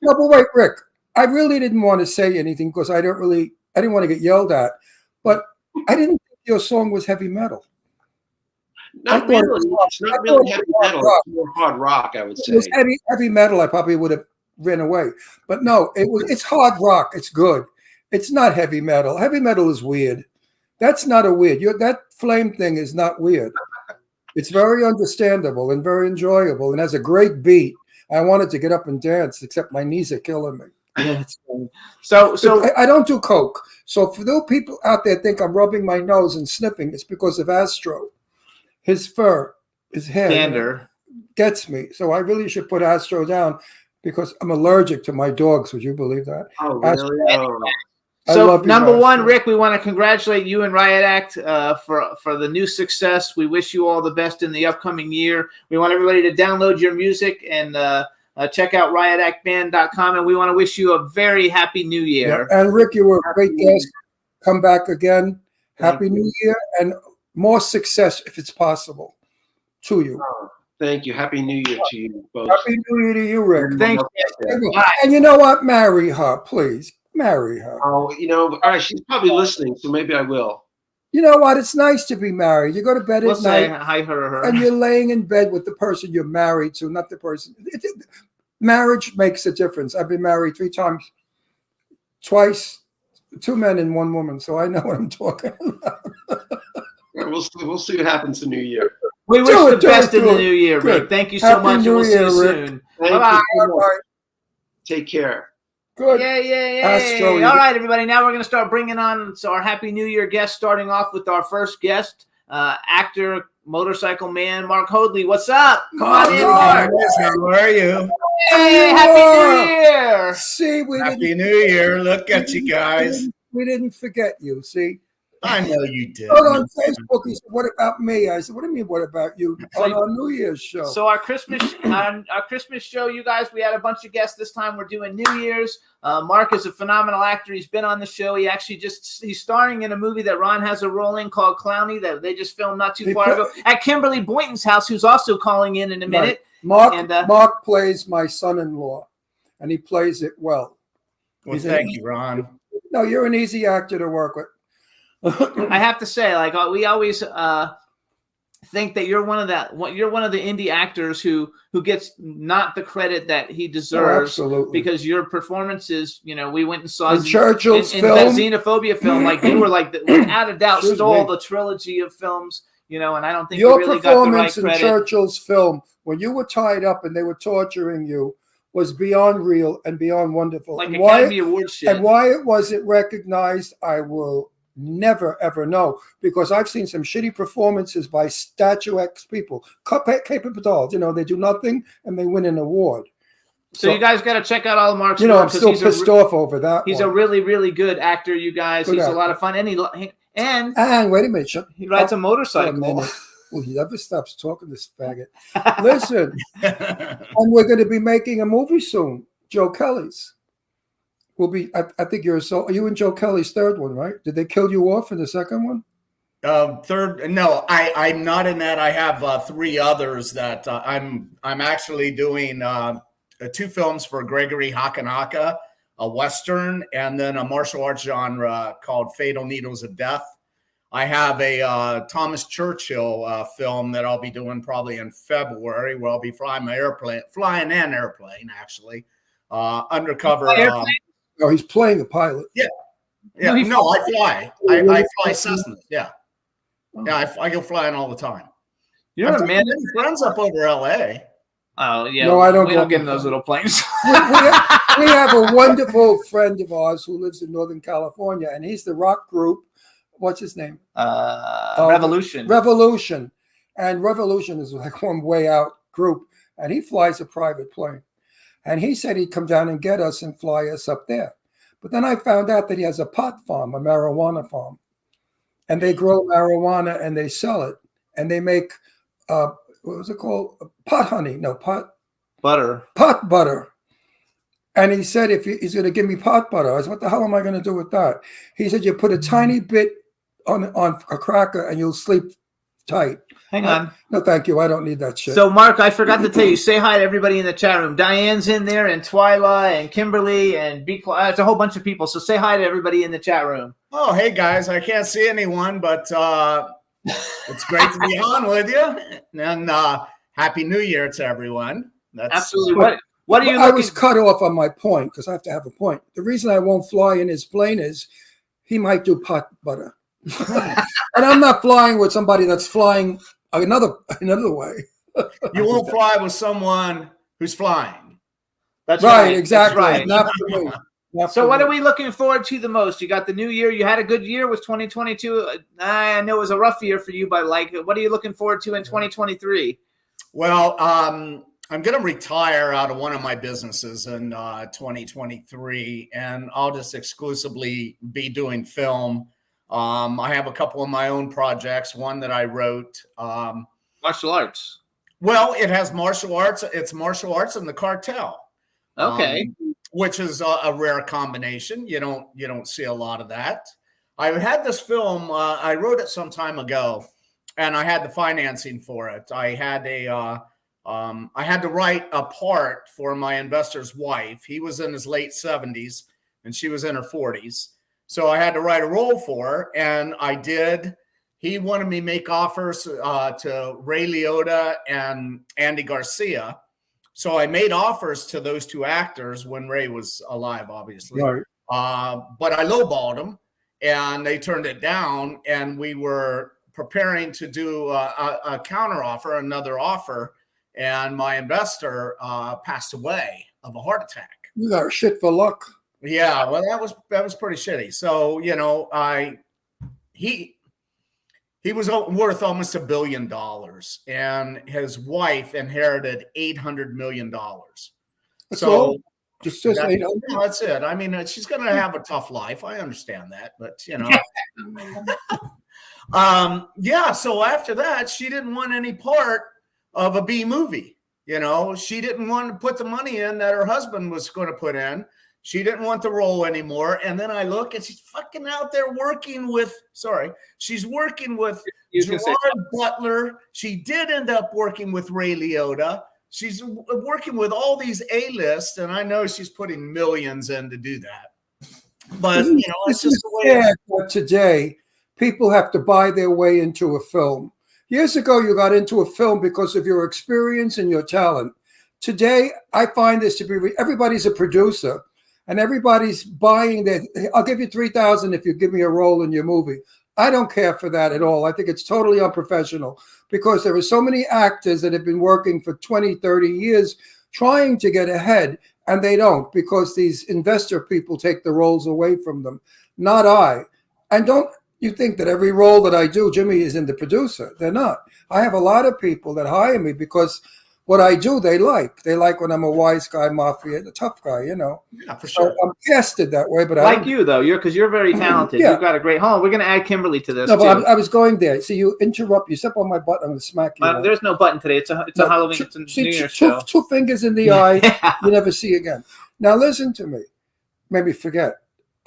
no, but wait, Rick. I really didn't want to say anything because I didn't want to get yelled at. But I didn't think your song was heavy metal. Not I thought it really. was- It's not I really thought it heavy was metal. rock. It's more hard rock, I would If it was say. heavy metal, I probably would have ran away. But no, it's hard rock. It's good. It's not heavy metal. Heavy metal is weird. That's not a weird. That flame thing is not weird. It's very understandable and very enjoyable and has a great beat. I wanted to get up and dance, except my knees are killing me. So I don't do coke. So for those people out there think I'm rubbing my nose and sniffing, it's because of Astro. His fur, his hair, Gander. gets me. So I really should put Astro down because I'm allergic to my dogs. Would you believe that? Oh, Astro- really? Oh. I So love you number guys. one, Rick, we want to congratulate you and Riot Act for the new success. We wish you all the best in the upcoming year. We want everybody to download your music and check out riotactband.com. And we want to wish you a very happy new year. Yeah. And Rick, you were a great guest. Come back again. Happy New Year and more success if it's possible to you. Thank you. Happy New Year to you both. Happy New Year to you, Rick. Thank you. And you know what? Marry her, please. Marry her. Oh, all right. She's probably listening, so maybe I will. You know what? It's nice to be married. You go to bed We'll at say night hi, her. and you're laying in bed with the person you're married to, not the person. Marriage makes a difference. I've been married 3 times, twice, 2 men and 1 woman, so I know what I'm talking about. Yeah, we'll see what happens in New Year. We wish Do the it, do best it, in do the it. new year, Good. Rick. Thank you so Happy much, and New we'll see Year, you Rick. soon. Thank Bye-bye. you so much. Bye. Take care. Good. Yay. Astro, All right, everybody. Now we're going to start bringing on our Happy New Year guest, starting off with our first guest, actor, motorcycle man, Mark Hoadley. What's up? Come on in, Mark. How are you? Hey, Happy New Year. See, we Happy New Year. Look at you guys. We didn't forget you. See, I know you did. But on Facebook, he said, "What about me?" I said, "What do you mean? What about you?" On our New Year's show. So our Christmas show, you guys, we had a bunch of guests this time. We're doing New Year's. Mark is a phenomenal actor. He's been on the show. He's starring in a movie that Ron has a role in called Clowny that they just filmed not too far ago at Kimberly Boynton's house, who's also calling in a minute. Right. Mark plays my son-in-law, and he plays it well. Well, thank you, Ron. No, you're an easy actor to work with. I have to say, like we always think that you're one of the indie actors who gets not the credit that he deserves. Absolutely. Because your performances, we went and saw In Churchill's in film. that Xenophobia film, like you were like without a doubt Excuse stole me. the trilogy of films, and I don't think Your you really got the right performance in credit. Churchill's film, when you were tied up and they were torturing you, was beyond real and beyond wonderful. Like and Academy Award shit. And why it wasn't recognized, I will never ever know, because I've seen some shitty performances by statuesque people, capable dolls. They do nothing and they win an award. So you guys got to check out all of Mark's I'm work, 'cause still he's pissed off over that. He's a really, really good actor, you guys. Good He's actor. a lot of fun, and And wait a minute, he rides a for a motorcycle. minute. Well, he never stops talking, this faggot. Listen, and we're going to be making a movie soon. Joe Kelly's will be. I think you're so. Are you in Joe Kelly's third one, right? Did they kill you off in the second one? Third, no, I'm not in that. I have 3 others that I'm actually doing 2 films for Gregory Hakanaka, a Western, and then a martial arts genre called Fatal Needles of Death. I have a Thomas Churchill film that I'll be doing probably in February, where I'll be flying an airplane, actually, undercover. No, he's playing a pilot. Yeah. No, he No, I fly. I fly Cessnas. Yeah. Yeah, I go flying all the time. You're I've a got man. many friends up over LA. Oh yeah. No, I don't We go don't get up in there. those little planes. We have a wonderful friend of ours who lives in Northern California, and he's the rock group. What's his name? Revolution. Revolution. And Revolution is like one way out group, and he flies a private plane. And he said he'd come down and get us and fly us up there. But then I found out that he has a pot farm, a marijuana farm. And they grow marijuana and they sell it. And they make, what was it called? Pot honey. No, pot Butter. butter. And he said, he's going to give me pot butter. I said, what the hell am I going to do with that? He said, you put a tiny bit on a cracker and you'll sleep tight. Hang on. No, thank you. I don't need that shit. So, Mark, I forgot to tell you, say hi to everybody in the chat room. Diane's in there, and Twyla, and Kimberly, and it's a whole bunch of people. So say hi to everybody in the chat room. Oh, hey, guys. I can't see anyone, but it's great to be on with you. And Happy New Year to everyone. That's absolutely. What are you I was cut off on my point because I have to have a point. The reason I won't fly in his plane is he might do pot butter. And I'm not flying with somebody that's flying another way. You won't fly with someone who's flying. That's right. Exactly. That's right. Not for me. So what are we looking forward to the most? You got the new year. You had a good year. Was 2022? I know it was a rough year for you, but what are you looking forward to in 2023? Well, I'm going to retire out of one of my businesses in 2023, and I'll just exclusively be doing film. I have a couple of my own projects, one that I wrote. Martial arts. Well, it has martial arts. It's martial arts and the cartel. Okay. Which is a rare combination. You don't see a lot of that. I had this film. I wrote it some time ago, and I had the financing for it. I had to write a part for my investor's wife. He was in his late 70s, and she was in her 40s. So I had to write a role for her, and I did. He wanted me to make offers to Ray Liotta and Andy Garcia. So I made offers to those two actors when Ray was alive, obviously. Right. But I lowballed them, and they turned it down, and we were preparing to do a counter offer, another offer, and my investor passed away of a heart attack. You got shit for luck. Yeah, well, that was pretty shitty. So, he was worth almost $1 billion, and his wife inherited $800 million. That's all. Just 800. That's it. I mean, she's going to have a tough life. I understand that, but yeah. So after that, she didn't want any part of a B movie. She didn't want to put the money in that her husband was going to put in. She didn't want the role anymore. And then I look and she's fucking out there working with, she's working with Gerard Butler. She did end up working with Ray Liotta. She's working with all these A-lists, and I know she's putting millions in to do that. But, it's just the way that today people have to buy their way into a film. Years ago, you got into a film because of your experience and your talent. Today, I find this to be, everybody's a producer. And everybody's buying that. I'll give you $3,000 if you give me a role in your movie. I don't care for that at all. I think it's totally unprofessional because there are so many actors that have been working for 20, 30 years trying to get ahead, and they don't because these investor people take the roles away from them. Not I. And don't you think that every role that I do, Jimmy is in the producer. They're not. I have a lot of people that hire me because what I do, they like. They like when I'm a wise guy, mafia, the tough guy, Yeah, for sure. So I'm casted that way, but like you though, because you're very talented. Yeah. You've got a great home. We're going to add Kimberly to this. No, too. but I was going there. See, you interrupt. You step on my butt. I'm going to smack you. There's no button today. It's a Halloween. It's a New Year's show. Two fingers in the eye. You never see again. Now listen to me. Maybe forget.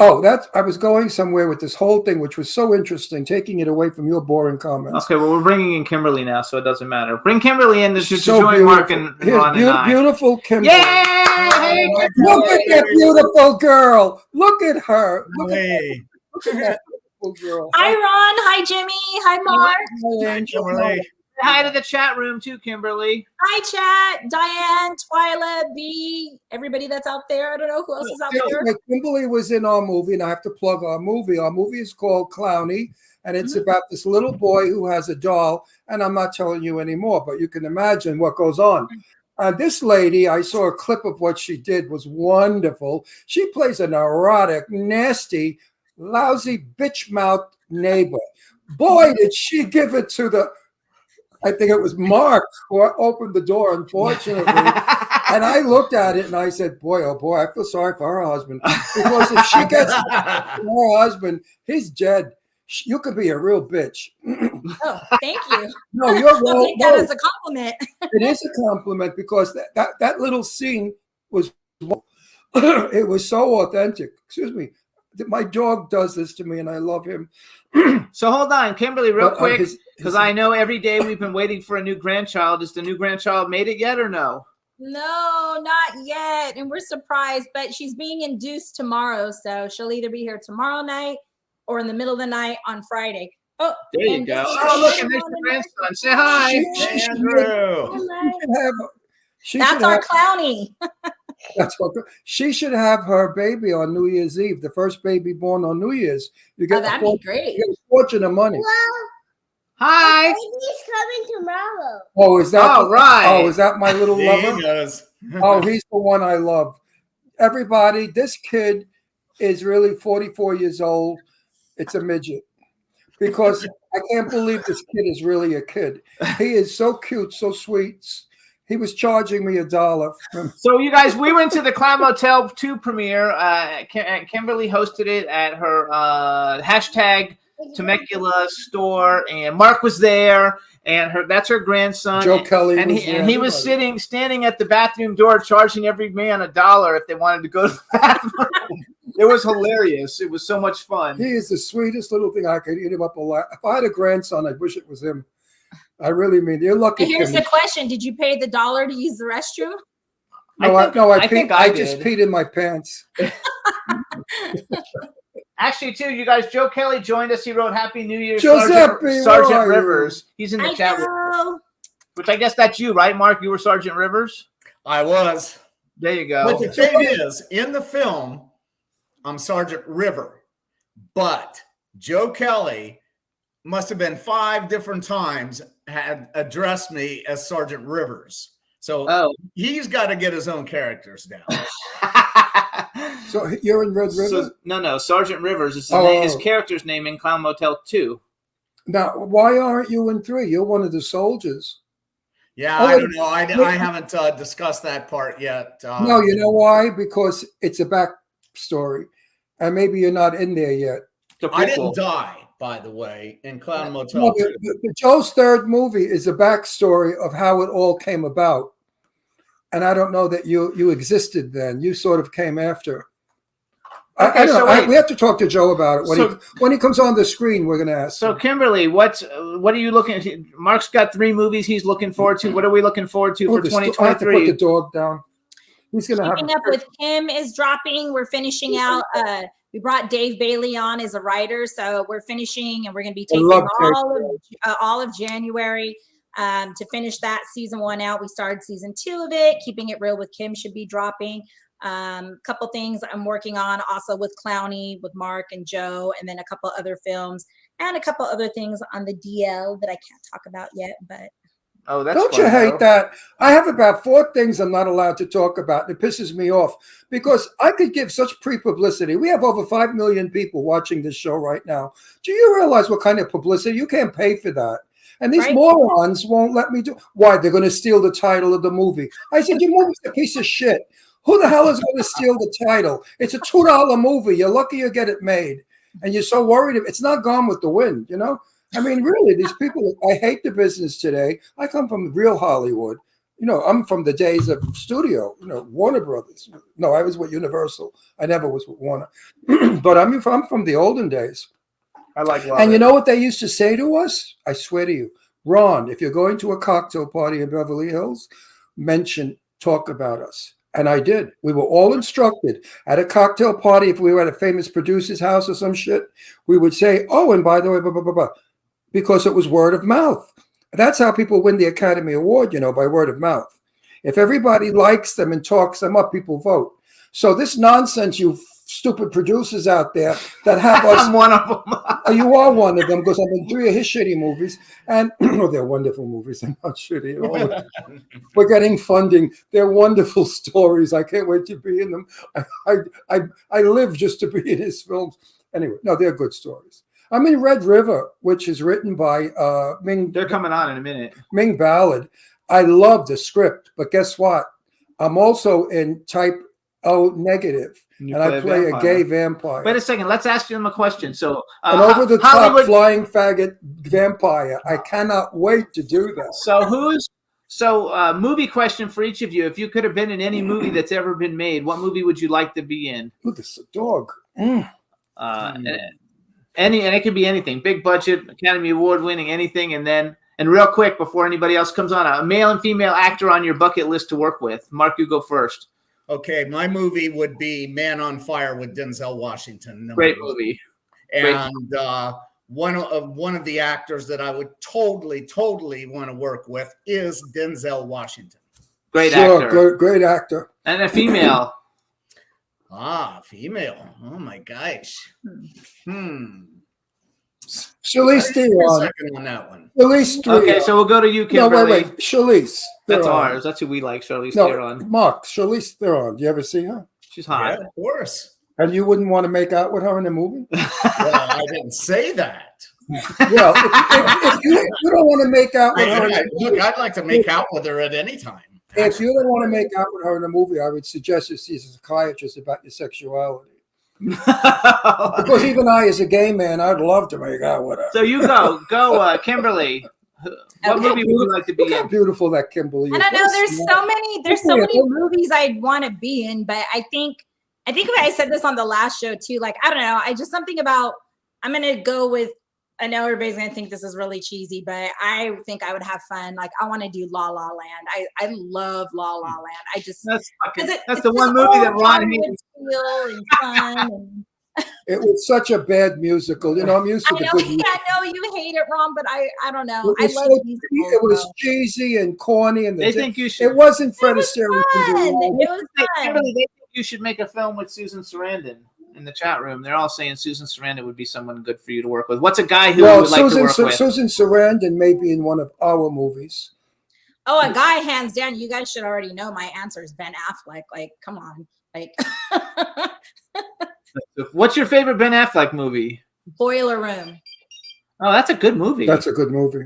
Oh, I was going somewhere with this whole thing, which was so interesting, taking it away from your boring comments. Okay, well, we're bringing in Kimberly now, so it doesn't matter. Bring Kimberly in to So join Mark and Here's Ron and I. beautiful Kimberly. Yay! Look at that beautiful girl. Look at her. Look Hey. at that beautiful girl. Hi, Ron. Hi, Jimmy. Hi, Mark. Hi, Angel. Kimberly. Say hi to the chat room too, Kimberly. Hi, chat. Diane, Twyla, B, everybody that's out there. I don't know who else is out there. Like Kimberly was in our movie, and I have to plug our movie. Our movie is called Clowny, and it's about this little boy who has a doll, and I'm not telling you anymore, but you can imagine what goes on. This lady, I saw a clip of what she did, was wonderful. She plays a neurotic, nasty, lousy, bitch-mouthed neighbor. Boy, did she give it to I think it was Mark who opened the door, unfortunately. And I looked at it and I said, boy, oh boy, I feel sorry for her husband. Because if she gets her husband, he's dead. You could be a real bitch. Oh, thank you. No, you're I'll wrong. take that as a compliment. It is a compliment because that little scene was. It was so authentic. Excuse me. My dog does this to me, and I love him. So hold on, Kimberly, real But, quick, his- because I know every day we've been waiting for a new grandchild. Is the new grandchild made it yet or no? No, not yet. And we're surprised, but she's being induced tomorrow. So she'll either be here tomorrow night or in the middle of the night on Friday. Oh, There you and go. this is Oh, look, the and there's one the on grandson. Say hi. She should Andrew. That's our clowny. She should have her baby on New Year's Eve, the first baby born on New Year's. You Oh, get, that'd a, be great. you get a fortune of money. Hi. Baby's coming tomorrow. Oh, is that? All right. Oh, is that my little There he lover? goes. Oh, he's the one I love. Everybody, this kid is really 44 years old. It's a midget. Because I can't believe this kid is really a kid. He is so cute, so sweet. He was charging me $1. So you guys, we went to the Clown Motel 2 premiere. Kimberly hosted it at her hashtag Temecula store, and Mark was there, and that's her grandson. Joe Kelly and was he, there, and he was everybody. standing at the bathroom door, charging every man $1 if they wanted to go to the bathroom. It was hilarious. It was so much fun. He is the sweetest little thing. I could eat him up alive. If I had a grandson, I wish it was him. I really mean, you're lucky. And here's Kim. the question: did you pay the $1 to use the restroom? I just did. peed in my pants. Actually, too, you guys, Joe Kelly joined us. He wrote Happy New Year, Giuseppe, where are Sergeant you? Rivers. He's in the I chat room, know. which I guess that's you, right, Mark? You were Sergeant Rivers? I was. There you go. But the thing is, in the film, I'm Sergeant River, but Joe Kelly must have been 5 different times had addressed me as Sergeant Rivers. So he's got to get his own characters down. So you're in Red River? So, no, Sergeant Rivers is his character's name in Clown Motel 2. Now, why aren't you in 3? You're one of the soldiers. Yeah, I don't know. I haven't discussed that part yet. No, you know why? Because it's a backstory, and maybe you're not in there yet. I didn't die, by the way, in Clown Motel No, 2. Joe's third movie is a backstory of how it all came about. And I don't know that you existed then. You sort of came after. Okay, I don't know. wait. We have to talk to Joe about it. When he comes on the screen, we're going to ask So, him. Kimberly, what are you looking at? Mark's got 3 movies he's looking forward to. What are we looking forward to for I have to put 2023? the dog down. He's going to have Keeping Up with Kim is dropping. We're finishing out. We brought Dave Bailey on as a writer, so we're finishing, and we're going to be taking all of January to finish that season 1 out. We started season 2 of it. Keeping It Real with Kim should be dropping. Couple things I'm working on also with Clowny, with Mark and Joe, and then a couple other films and a couple other things on the DL that I can't talk about yet, but. Oh, that's Don't fun, you hate though. that? I have about 4 things I'm not allowed to talk about. And it pisses me off because I could give such pre-publicity. We have over 5 million people watching this show right now. Do you realize what kind of publicity? You can't pay for that. And these morons won't let me do. Why? They're going to steal the title of the movie. I said, your movie's a piece of shit. Who the hell is going to steal the title? It's a $2 movie. You're lucky you get it made. And you're so worried. It's not Gone with the Wind, you know? I mean, really, these people, I hate the business today. I come from real Hollywood. You know, I'm from the days of studio, Warner Brothers. No, I was with Universal. I never was with Warner. But I'm from the olden days. I like love And it. you know what they used to say to us? I swear to you, Ron, if you're going to a cocktail party in Beverly Hills, talk about us. And I did. We were all instructed at a cocktail party. If we were at a famous producer's house or some shit, we would say, oh, and by the way, blah, blah, blah, blah, because it was word of mouth. That's how people win the Academy Award, by word of mouth. If everybody likes them and talks them up, people vote. So this nonsense, you stupid producers out there that have us. I'm one of them. You are one of them because I've been 3 of his shitty movies. And they're wonderful movies. They're not shitty at all. We're getting funding. They're wonderful stories. I can't wait to be in them. I live just to be in his films. Anyway, no, they're good stories. I'm in Red River, which is written by Ming. They're coming on in a minute. Ming Ballard. I love the script, but guess what? I'm also in Type O negative, and I play a gay vampire. Wait a second. Let's ask them a question. So, an over-the-top Hollywood flying faggot vampire. I cannot wait to do that. So, who's So, movie question for each of you: if you could have been in any movie that's ever been made, what movie would you like to be in? Look, this dog. Any, and it could be anything. Big budget, Academy Award winning, anything. And real quick before anybody else comes on, a male and female actor on your bucket list to work with. Mark, you go first. Okay, my movie would be Man on Fire with Denzel Washington. Great movie. And one of the actors that I would totally want to work with is Denzel Washington. Great actor. Great actor. And a female. Female. Oh my gosh. Charlize Theron. Second on that one. Charlize Theron. Okay, so we'll go to you, No, Kimberly. wait. Charlize. That's Theron. ours. That's who we like, Charlize No, Theron. Mark, Charlize Theron. Do you ever see her? She's hot. Yeah, of course. And you wouldn't want to make out with her in a movie? Well, I didn't say that. Well, if you don't want to make out with her, Look, I'd like to make out with her at any time. if you don't want to make out with her in a movie, I would suggest you see a psychiatrist about your sexuality. Because even I, as a gay man, I'd love to make out with her. So you go, Kimberly. What movie would you like to be Look how in? beautiful that Kimberly is. I don't know. There's so many movies I'd want to be in, but I think I said this on the last show too. Like, I don't know. I just something about, I'm going to go with, I know everybody's going to think this is really cheesy, but I think I would have fun. Like, I want to do La La Land. I love La La Land. I just, That's the one movie that Ron hates. And fun and, It was such a bad musical. You know, I'm used to I the know, good yeah, music. I know you hate it, Ron, but I don't know. It I was love so- musicals. It was though. cheesy and corny, and They think you should. it wasn't Fred It was Astaire. fun. It was fun. Kimberly, they think you should make a film with Susan Sarandon in the chat room. They're all saying Susan Sarandon would be someone good for you to work with. What's a guy who you Well, would like to work with? Susan Sarandon may be in one of our movies. Oh, a guy, hands down. You guys should already know my answer is Ben Affleck. Like, come on. Like, What's your favorite Ben Affleck movie? Boiler Room. Oh, that's a good movie. That's a good movie.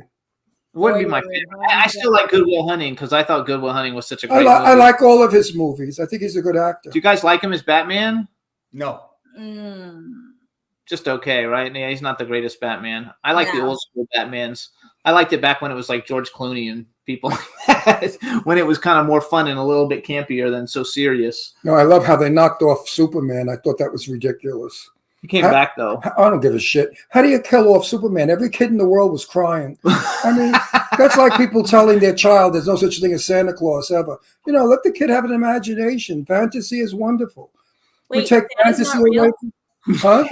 Wouldn't be my favorite. I still like Good Will Hunting because I thought Good Will Hunting was such a I great movie. like all of his movies. I think he's a good actor. Do you guys like him as Batman? No. Just okay, right? Yeah, he's not the greatest Batman. I like the No. old school Batmans. I liked it back when it was like George Clooney and people like that, when it was kind of more fun and a little bit campier than so serious. No, I love how they knocked off Superman. I thought that was ridiculous. He came back though. I don't give a shit. How do you kill off Superman? Every kid in the world was crying. I mean, that's like people telling their child there's no such thing as Santa Claus ever. You know, let the kid have an imagination. Fantasy is wonderful. We Wait, take Santa's fantasy not real? away from, huh?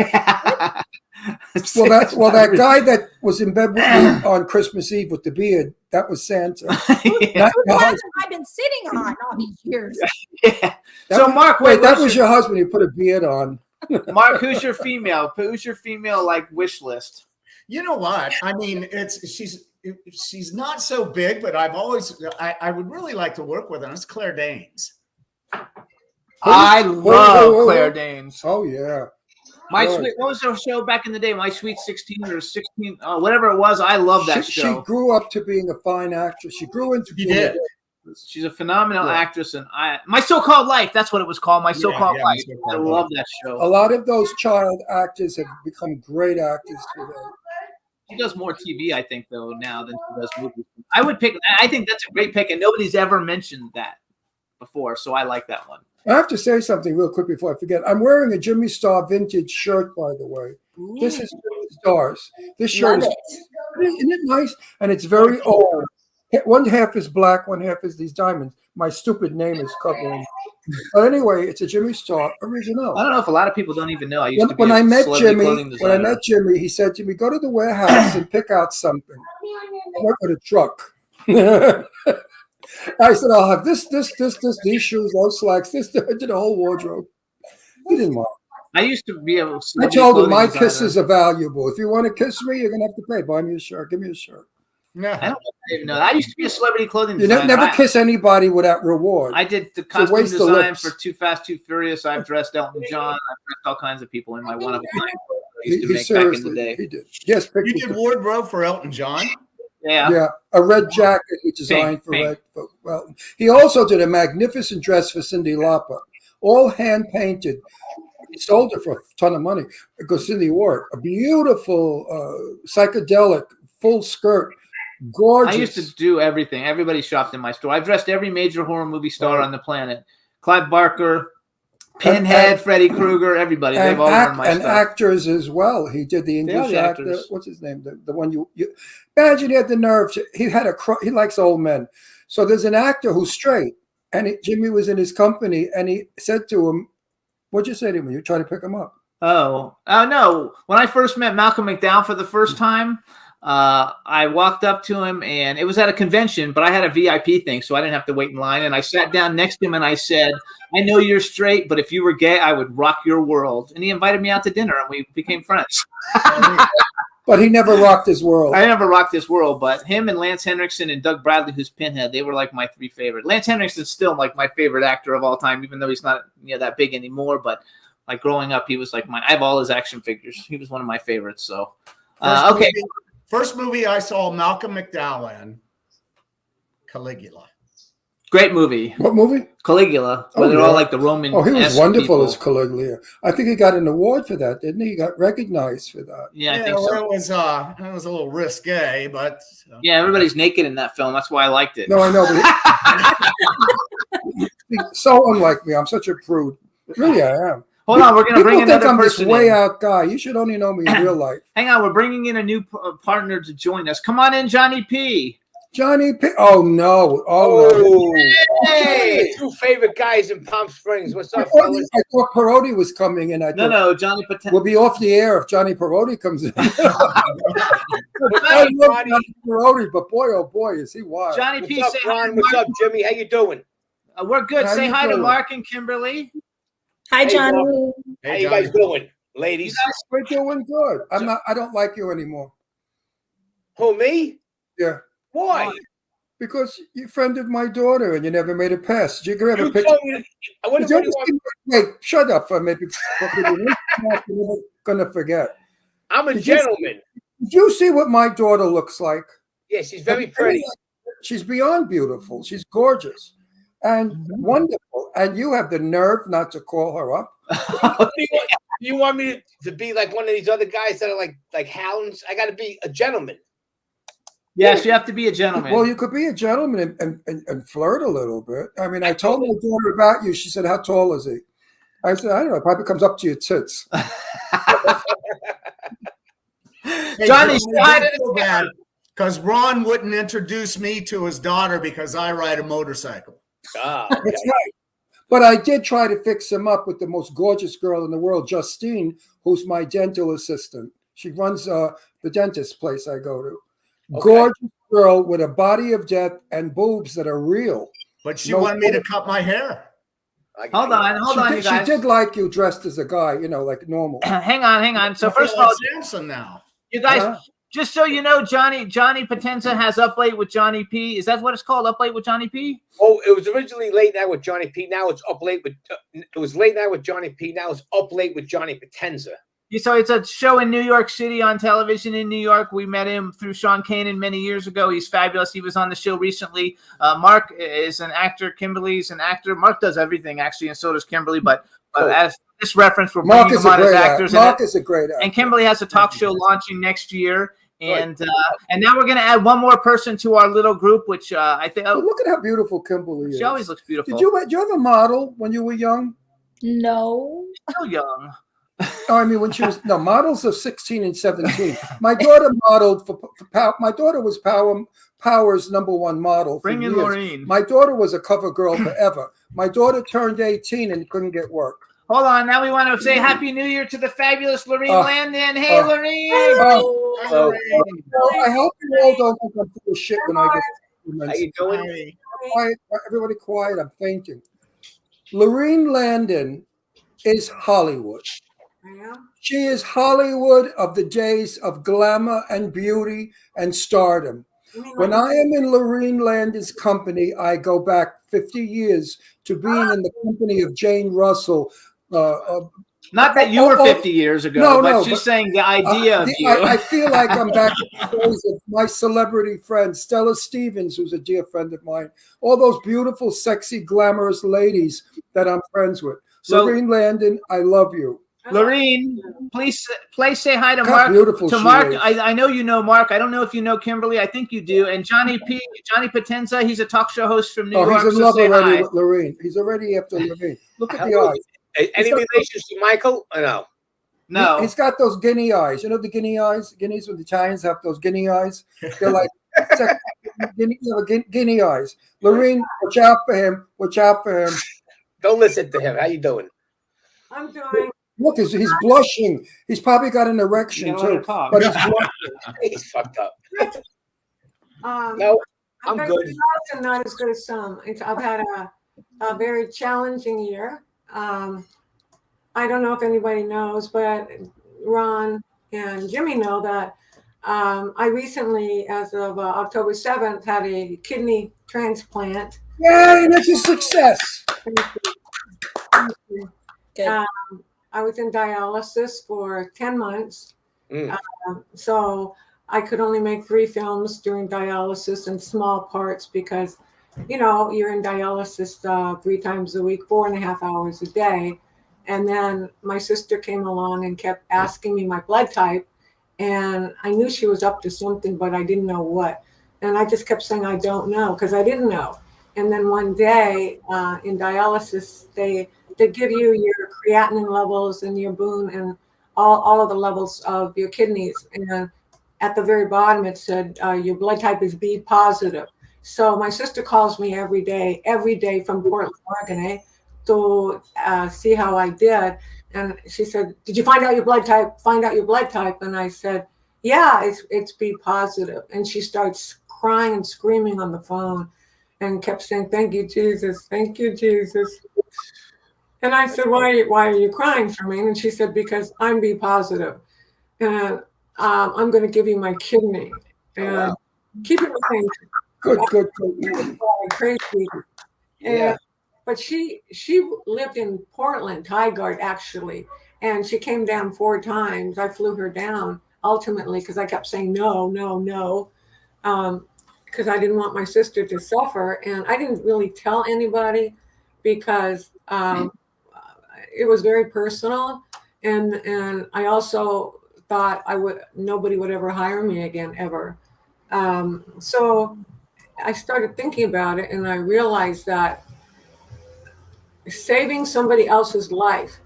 That guy that was in bed with me on Christmas Eve with the beard, that was Santa. Yeah. Who have I been sitting on all these years? Yeah. So Mark, wait, that was your husband. You put a beard on. Mark, who's your female? Who's your female like wish list? You know what? I mean, she's not so big, but I would really like to work with her. It's Claire Danes. I love Claire Danes. Oh yeah. My Sweet, what was her show back in the day? My Sweet 16 or 16, whatever it was. I love that show. She grew up to being a fine actress. She grew into being She's a phenomenal actress, and My So-Called Life. That's what it was called. My So-Called Life. I love that show. A lot of those child actors have become great actors today. She does more TV, I think, though, now than she does movies. I think that's a great pick, and nobody's ever mentioned that before, so I like that one. I have to say something real quick before I forget. I'm wearing a Jimmy Star vintage shirt, by the way. Ooh. This is Jimmy Star's. This shirt Love isn't it nice? And it's very old. One half is black, one half is these diamonds. My stupid name is covering. But anyway, it's a Jimmy Star original. I don't know if a lot of people don't even know. I used to be When I met celebrity Jimmy, he said to me, "Go to the warehouse and pick out something." I went with a truck. I said, "I'll have this, these shoes, those slacks, this." I did a whole wardrobe. He didn't want. I used to be able to. I told him my kisses are valuable. If you want to kiss me, you're gonna have to pay. Buy me a shirt. Give me a shirt. Yeah. I don't even know. I used to be a celebrity clothing You designer. never kiss anybody without reward. I did the a costume waste of design lips. for Too Fast, Too Furious. I've dressed Elton John. I've dressed all kinds of people in my one of a kind clothes I used to He make back in the seriously, day. he did. Yes, You pictures did of- wardrobe for Elton John? Yeah. Yeah, a red jacket he designed for pink. Red. Well, he also did a magnificent dress for Cyndi Lauper, all hand painted. He sold it for a ton of money because Cyndi wore it. A beautiful psychedelic full skirt Gorgeous. I used to do everything. Everybody shopped in my store. I dressed every major horror movie star on the planet. Clive Barker, Pinhead, Freddy Krueger, everybody. They've all worn my stuff. Actors as well. He did the English actor. What's his name? The one you imagine he had the nerve. He likes old men. So there's an actor who's straight, and Jimmy was in his company, and he said to him, "What'd you say to him? You try to pick him up?" Oh no! When I first met Malcolm McDowell for the first time, I walked up to him, and it was at a convention, but I had a VIP thing, so I didn't have to wait in line. And I sat down next to him, and I said, "I know you're straight, but if you were gay, I would rock your world." And he invited me out to dinner, and we became friends. But he never rocked his world. I never rocked his world, but him and Lance Henriksen and Doug Bradley, who's Pinhead, they were like my three favorite. Lance Henriksen's still like my favorite actor of all time, even though he's not that big anymore. But like growing up, he was like I have all his action figures. He was one of my favorites. So okay. First movie I saw Malcolm McDowell in, Caligula. Great movie. What movie? Caligula. Where they're all like the Roman. Oh, he was wonderful as Caligula. I think he got an award for that, didn't he? He got recognized for that. Yeah, I think so. It was a little risque, but yeah, everybody's naked in that film. That's why I liked it. No, I know. But he's so unlike me. I'm such a prude. Really, I am. Hold on, we're going to bring another I'm person this way in. out guy. You should only know me in real life. Hang on, we're bringing in a new partner to join us. Come on in, Johnny P. Johnny P. Oh no! Oh, hey, two favorite guys in Palm Springs. What's up, I fellas? thought Perotti was coming in. No, Johnny Potenza. We'll be off the air if Johnny Perotti comes in. I love Johnny Perotti, but boy, oh boy, is he wild! Johnny P. What's up, Ron? What's up, Jimmy? How you doing? We're good. How say you hi doing? to Mark and Kimberly. Hi, Johnny. How you guys doing, ladies? We're doing good. I don't like you anymore. Who, me? Yeah. Why? Because you friended my daughter and you never made a pass. Did you ever have a You picture? told me Wait, shut up for a minute. You're gonna forget. I'm a gentleman. Did you see what my daughter looks like? Yeah, she's very pretty. She's beyond beautiful. She's gorgeous and wonderful. And you have the nerve not to call her up. You want me to be like one of these other guys that are like hounds? I got to be a gentleman. Yes, you have to be a gentleman. Well, you could be a gentleman and flirt a little bit. I mean, I told my daughter about you. She said, "How tall is he?" I said, "I don't know. Probably comes up to your tits." Johnny, because Ron wouldn't introduce me to his daughter because I ride a motorcycle. That's right. But I did try to fix him up with the most gorgeous girl in the world, Justine, who's my dental assistant. She runs the dentist place I go to. Okay. Gorgeous girl with a body of death and boobs that are real. But she wanted me to cut my hair. Hold on, you guys. She did like you dressed as a guy, like normal. Hang on. So first of all, Samson now. You guys, just so you know, Johnny Potenza has Up Late with Johnny P. Is that what it's called? Up Late with Johnny P? Oh, it was originally Late Night with Johnny P. Now it's Up Late with. It was Late Night with Johnny P. Now it's Up Late with Johnny Potenza. So it's a show in New York City on television in New York. We met him through Sean Kanan many years ago. He's fabulous. He was on the show recently. Mark is an actor. Kimberly's an actor. Mark does everything, actually, and so does Kimberly. But as this reference, we're bringing them on as actors. Mark is a great actor. And Kimberly has a talk show launching next year. And now we're going to add one more person to our little group, which I think. Oh, look at how beautiful Kimberly is. She always looks beautiful. Did you have a model when you were young? No. Still young. No, I mean when she was models of 16 and 17. My daughter modeled for my daughter was Power's #1 model. Bring in Lorraine. My daughter was a cover girl forever. My daughter turned 18 and couldn't get work. Hold on, now we want to say Happy New Year to the fabulous Lorraine Landon. Hey, Lorraine. I hope you all don't think I'm full of shit when I get. How you doing? Quiet, everybody quiet. I'm fainting. Lorraine Landon is Hollywood. She is Hollywood of the days of glamour and beauty and stardom. When I am in Lorraine Landon's company, I go back 50 years to being in the company of Jane Russell. Not that you were 50 years ago, but she's saying the idea of you. I feel like I'm back in the days of my celebrity friend, Stella Stevens, who's a dear friend of mine. All those beautiful, sexy, glamorous ladies that I'm friends with. So, Lorraine Landon, I love you. Lorene, please say hi to How Mark. beautiful To she Mark, is. I know you know Mark. I don't know if you know Kimberly. I think you do. And Johnny Potenza, he's a talk show host from New Oh, York. he's in So love say already hi. with Lorene. He's already after Lorene. Look at the Hello. eyes. Any relations to Michael? Or no. No. He's got those guinea eyes. You know the guinea eyes? Guineas with the Italians have those guinea eyes. They're like guinea eyes. Lorene, watch out for him. Watch out for him. Don't listen to him. How you doing? I'm doing. Look, he's blushing. He's probably got an erection too. But he's blushing. He's fucked up. No, I'm good. good. And not as good as some. I've had a very challenging year. I don't know if anybody knows, but Ron and Jimmy know that I recently, as of October 7th, had a kidney transplant. Yay, that's a success. Thank you. I was in dialysis for 10 months. So I could only make 3 films during dialysis in small parts because, you're in dialysis 3 times a week, 4.5 hours a day. And then my sister came along and kept asking me my blood type. And I knew she was up to something, but I didn't know what. And I just kept saying, I don't know, because I didn't know. And then one day in dialysis, they give you your creatinine levels and your boon and all of the levels of your kidneys. And at the very bottom, it said your blood type is B positive. So my sister calls me every day from Portland, Oregon, to see how I did. And she said, did you find out your blood type? Find out your blood type. And I said, yeah, it's B positive. And she starts crying and screaming on the phone and kept saying, thank you, Jesus. Thank you, Jesus. And I said, why are you crying for me? And she said, because I'm B positive. And I'm going to give you my kidney. And keep it with me. Good. Crazy. Yeah. But she lived in Portland, Tigard, actually. And she came down 4 times. I flew her down ultimately because I kept saying no. Because I didn't want my sister to suffer. And I didn't really tell anybody because it was very personal. And I also thought nobody would ever hire me again, ever. So I started thinking about it and I realized that saving somebody else's life,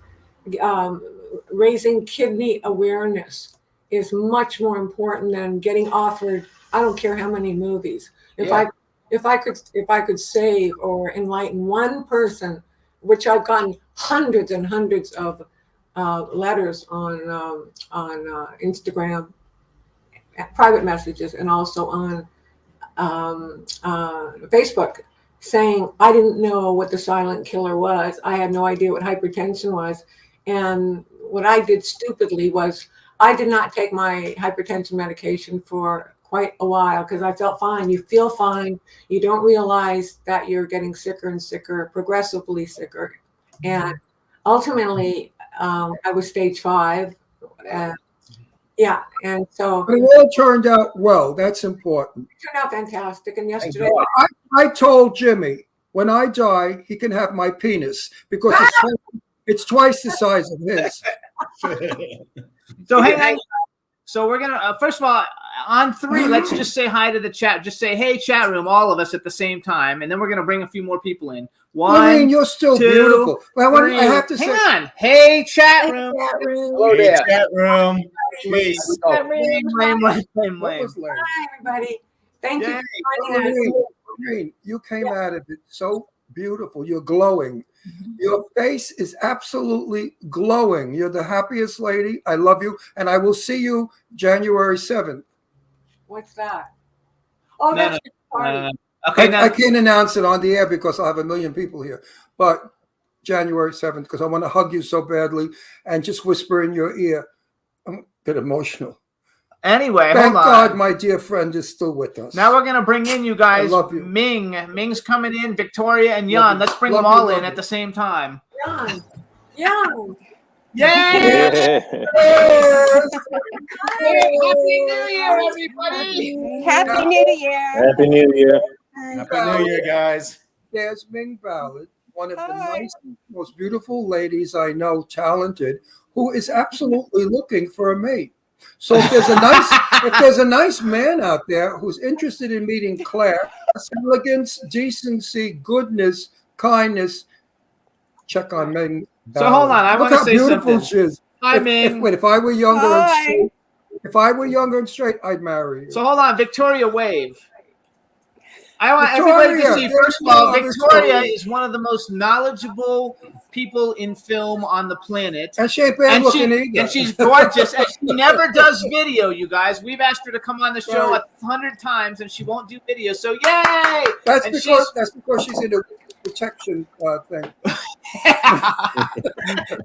raising kidney awareness is much more important than getting offered, I don't care how many movies. If I could save or enlighten one person, which I've gotten hundreds and hundreds of letters on Instagram, private messages, and also on Facebook, saying I didn't know what the silent killer was. I had no idea what hypertension was. And what I did stupidly was I did not take my hypertension medication for quite a while because I felt fine. You feel fine. You don't realize that you're getting sicker and sicker, progressively sicker. And ultimately, I was stage 5. And so But it all turned out well. That's important. it turned out fantastic. And yesterday, I told Jimmy, when I die, he can have my penis because it's twice the size of his. So hang on. So we're gonna first of all, on 3, let's just say hi to the chat. Just say, hey, chat room, all of us at the same time, and then we're gonna bring a few more people in. 1, Lorene, you're still 2, beautiful. Well, 3. I have to hang say, on. Hey, chat room. Hello there. Chat room. Please. Lame. what was Larry? hi, everybody. Thank you Yay. for joining us. Lorene, you came out of it so beautiful. You're glowing. Your face is absolutely glowing. You're the happiest lady. I love you. And I will see you January 7th. What's that? Oh, No, that's your party. No. Okay, now I can't announce it on the air because I have 1 million people here. But January 7th, because I want to hug you so badly and just whisper in your ear. I'm a bit emotional. anyway, Thank hold on. God my dear friend is still with us. Now we're gonna bring in you guys. I love you. Ming's coming in. Victoria and Love Jan. you. Let's bring Love them you, all love in you. at the same time. Jan. Yay! Yes. Happy New Year, everybody! Happy New Year. Happy New Year. Happy New Year, guys. There's Ming Ballard. one of the nicest, most beautiful ladies I know, talented, who is absolutely looking for a mate. So if there's a nice man out there who's interested in meeting Claire, elegance, decency, goodness, kindness, check on Megan. So hold on, I want to say something. She is. Hi, Ming. If I were younger and straight, I'd marry you. So hold on, Victoria, wave. I want everybody to see, first of all, Victoria is one of the most knowledgeable people in film on the planet. And she ain't bad looking either. And she's gorgeous. And she never does video, you guys. We've asked her to come on the show 100 times, and she won't do video. So yay! That's because she's in a protection thing.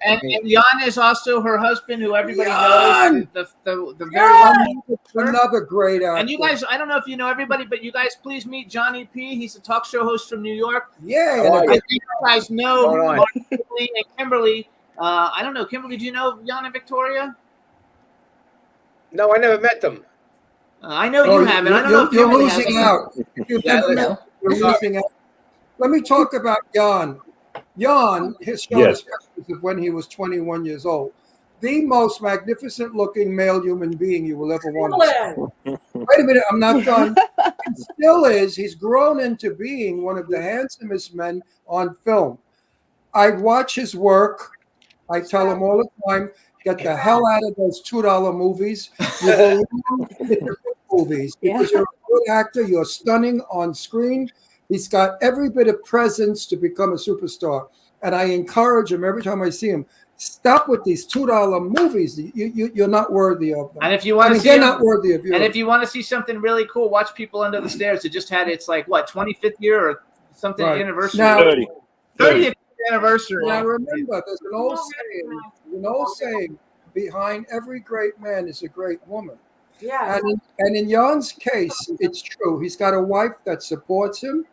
and Jan is also her husband, who everybody knows. The very another great actor. And you guys, I don't know if you know everybody, but you guys please meet Johnny P. He's a talk show host from New York. Yeah. I think you guys know Mark and Kimberly. I don't know, Kimberly, do you know Jan and Victoria? No, I never met them. I know you haven't. I don't know if you're Kimberly losing out. You're losing out. Let me talk about Jan. Jan, his show is when he was 21 years old. The most magnificent looking male human being you will ever want to see. Wait a minute, I'm not done. He still is. He's grown into being one of the handsomest men on film. I watch his work. I tell him all the time, get the hell out of those $2 movies. You belong in the movies because you're a good actor. You're stunning on screen. He's got every bit of presence to become a superstar. And I encourage him every time I see him, stop with these $2 movies. You're not worthy of them. And if you want to see they're not worthy of you. And if you want to see something really cool, watch People Under the Stairs. It just had its 25th year or something anniversary. Now, 30th anniversary. Now remember, there's an old saying, behind every great man is a great woman. Yeah. And in Jan's case, it's true. He's got a wife that supports him.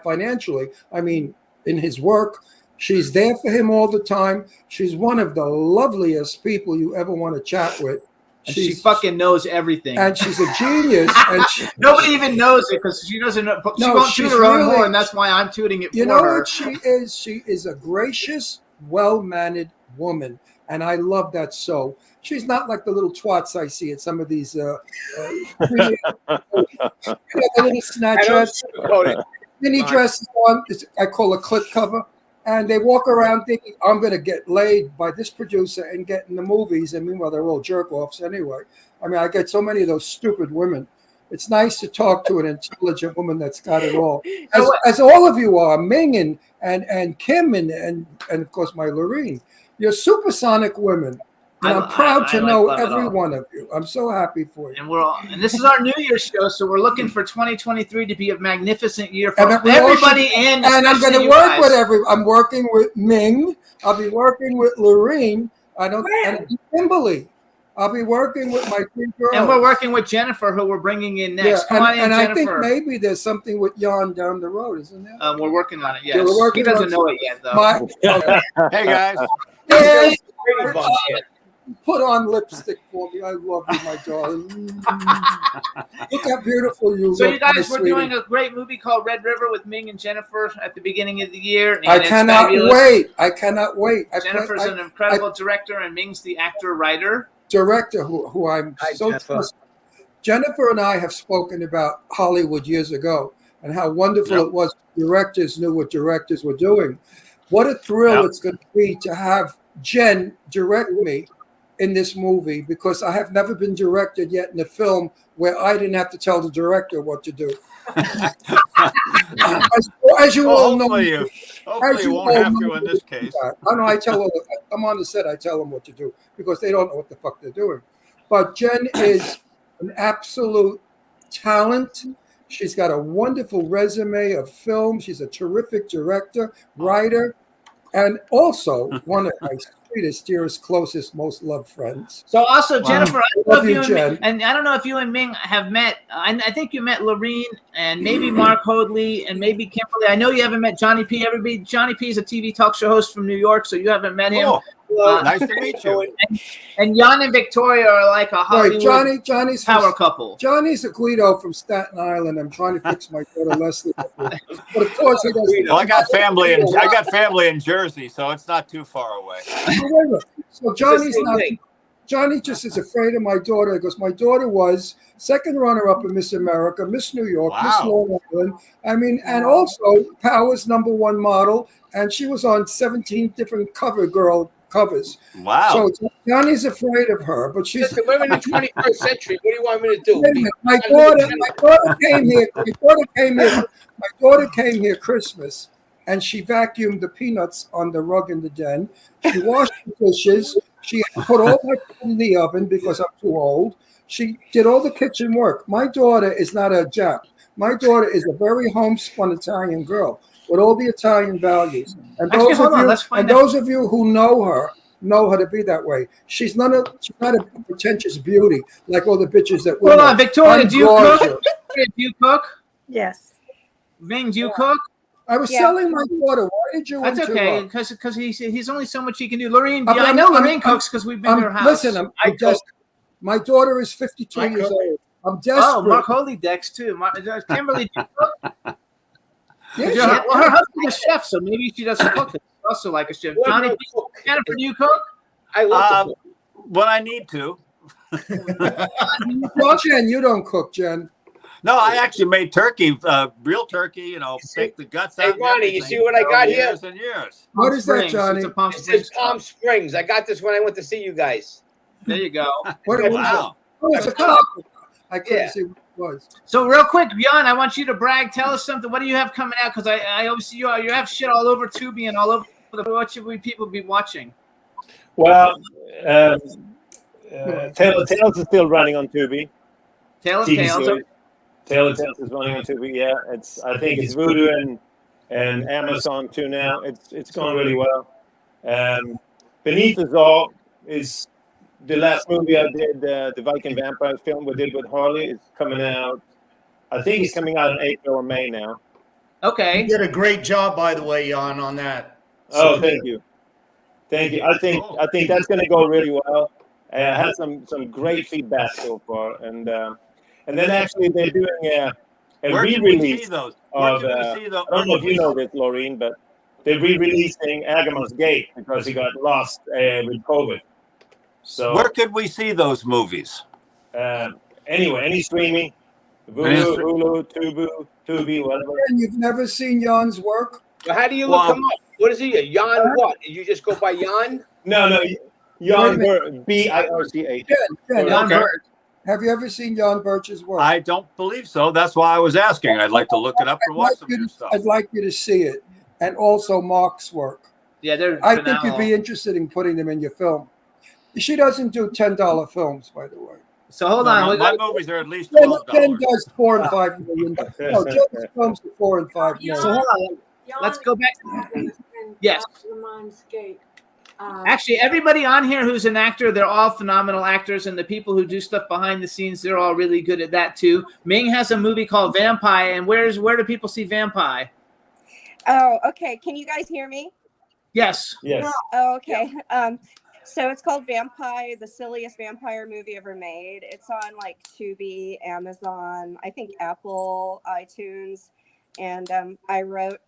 Financially. I mean, in his work. She's there for him all the time. She's one of the loveliest people you ever want to chat with. She fucking knows everything. And she's a genius. And nobody even knows it because she doesn't know. She won't toot her own horn, and that's why I'm tooting it for her. You know what she is? She is a gracious, well-mannered woman. And I love that so. She's not like the little twats I see at some of these the little snatchers. Mini dresses on, I call a clip cover. And they walk around thinking, I'm going to get laid by this producer and get in the movies. And meanwhile, they're all jerk-offs anyway. I mean, I get so many of those stupid women. It's nice to talk to an intelligent woman that's got it all. As all of you are, Ming and Kim and of course, my Lorene. You're supersonic women. And I'm proud to know every one of you. I'm so happy for you. And this is our New Year's show, so we're looking for 2023 to be a magnificent year for everybody and I'm going to work with I'm working with Ming. I'll be working with Lorene. And Kimberly. I'll be working with my 3 girls. And we're working with Jennifer, who we're bringing in next. Yeah, Come on in, and Jennifer. I think maybe there's something with Jan down the road, isn't there? We're working on it, yes. Yeah, he doesn't know it yet, though. Hey, guys. Put on lipstick for me. I love you, my darling. Look how beautiful you look. So you guys, we're doing a great movie called Red River with Ming and Jennifer at the beginning of the year. And I cannot wait. I cannot wait. Jennifer's an incredible director, and Ming's the actor-writer. Director who I'm Jennifer and I have spoken about Hollywood years ago and how wonderful it was. Directors knew what directors were doing. What a thrill it's going to be to have Jen direct me in this movie, because I have never been directed yet in a film where I didn't have to tell the director what to do. as you all know, hopefully you won't have to in this case. I know. I'm on the set. I tell them what to do because they don't know what the fuck they're doing. But Jen is an absolute talent. She's got a wonderful resume of film. She's a terrific director, writer, and also one of my sweetest, dearest, closest, most loved friends. So also, Jennifer, I love you, Jen. And I don't know if you and Ming have met. I think you met Lorene and maybe Mark Hoadley and maybe Kimberly. I know you haven't met Johnny P. Johnny P is a TV talk show host from New York, so you haven't met him. Nice to meet you. And Jan and Victoria are like a Hollywood Johnny's power couple. Johnny's a Guido from Staten Island. I'm trying to fix my daughter Leslie. But of course he doesn't. Well, I got family in Jersey, so it's not too far away. So Johnny just is afraid of my daughter because my daughter was second runner-up in Miss America, Miss New York, Miss Long Island. I mean, and also Power's #1 model, and she was on 17 different covers. Wow. So Johnny's afraid of her, but she's. Listen, we're in the 21st century. What do you want me to do? My daughter came here. My daughter came here Christmas, and she vacuumed the peanuts on the rug in the den. She washed the dishes. She put all my food in the oven because I'm too old. She did all the kitchen work. My daughter is not a Jap. My daughter is a very homespun Italian girl with all the Italian values. And those of you who know her to be that way. She's not a pretentious beauty like all the bitches that. Hold on, Victoria, do you cook? Do you cook? Yes. Ming, do you cook? I was selling my daughter. Why did you? That's okay, because he's only so much he can do. Lorraine, I know Lorraine cooks because we've been to her house. Listen, my daughter is 52 years old. I'm desperate. Oh, Mark Holydex too. Kimberly, do you cook? Yeah, well, her husband's a chef, so maybe she doesn't cook. It's also like a chef. Johnny, Jennifer, do you cook? I love to cook. When I need to. Well, Jen, you don't cook, Jen. No, I actually made turkey, real turkey, take the guts out. Hey, Ronnie, you see what I got here? Years and years. What is that, Johnny? This is Palm Springs. I got this when I went to see you guys. There you go. Wow. Oh, it's a cup. I couldn't see what it was. So real quick, Jan, I want you to brag. Tell us something. What do you have coming out? Because I obviously you have shit all over Tubi and all over. What should people be watching? Well, Tales is still running on Tubi. Tale of Tales. Tale of Tales is running on Tubi. Yeah, I think it's Vudu and Amazon too now. It's going really well. Beneath Us All is the last movie I did, the Viking vampire film we did with Harley. It's coming out. I think it's coming out in April or May now. Okay. You did a great job, by the way, Jan, on that. Oh, thank you. I think that's going to go really well. I had some great feedback so far, and then actually they're doing a re-release of. I don't know if you know this, Laureen, but they're re-releasing Agamot's Gate because he got lost with COVID. So where could we see those movies? Anyway, any streaming, Hulu, Tubi, whatever. And you've never seen Jan's work? Well, how do you look him up? What is he? Jan what? Did you just go by Jan? No, Jan Birch, Jan Birch. Have you ever seen Jan Birch's work? I don't believe so. That's why I was asking. I'd like to look it up and watch some of your stuff. I'd like you to see it, and also Mark's work. Yeah, I think you'd be interested in putting them in your film. She doesn't do $10 films, by the way. So hold on. My movies are at least $12. Jen does $4 and $5 million. No, Jen's films are $4 and $5 million. So hold on. Let's go back. Yes. Actually, everybody on here who's an actor, they're all phenomenal actors, and the people who do stuff behind the scenes, they're all really good at that too. Ming has a movie called Vampire, and where do people see Vampire? Oh, okay. Can you guys hear me? Yes. Yes. Oh, okay. So it's called Vampire, the silliest vampire movie ever made. It's on like Tubi, Amazon, I think Apple, iTunes, and I wrote.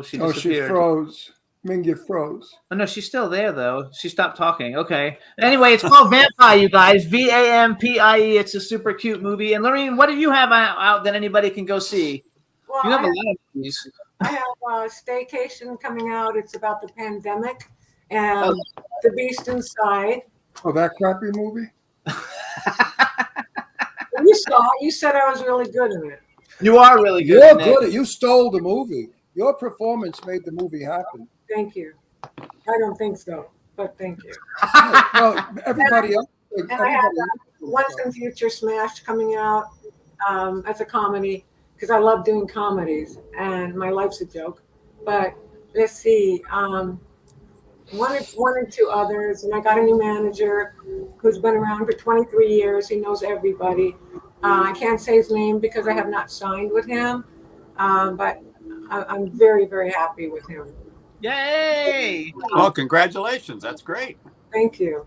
She disappeared. She froze. Mingy froze. Oh no, she's still there though. She stopped talking. Okay. Anyway, it's called Vampire, you guys. Vampire. It's a super cute movie. And Lorraine, what do you have out that anybody can go see? Well, you have a lot of movies. I have Staycation coming out. It's about the pandemic and The Beast Inside. Oh, that crappy movie? You saw it. You said I was really good in it. You are really good. You're good. You stole the movie. Your performance made the movie happen. Thank you. I don't think so, but thank you. Well, everybody else. And I have Once and Future Smash coming out as a comedy because I love doing comedies and my life's a joke. But let's see, one or two others, and I got a new manager who's been around for 23 years. He knows everybody. I can't say his name because I have not signed with him, but I'm very, very happy with him. Yay! Well, congratulations. That's great. Thank you.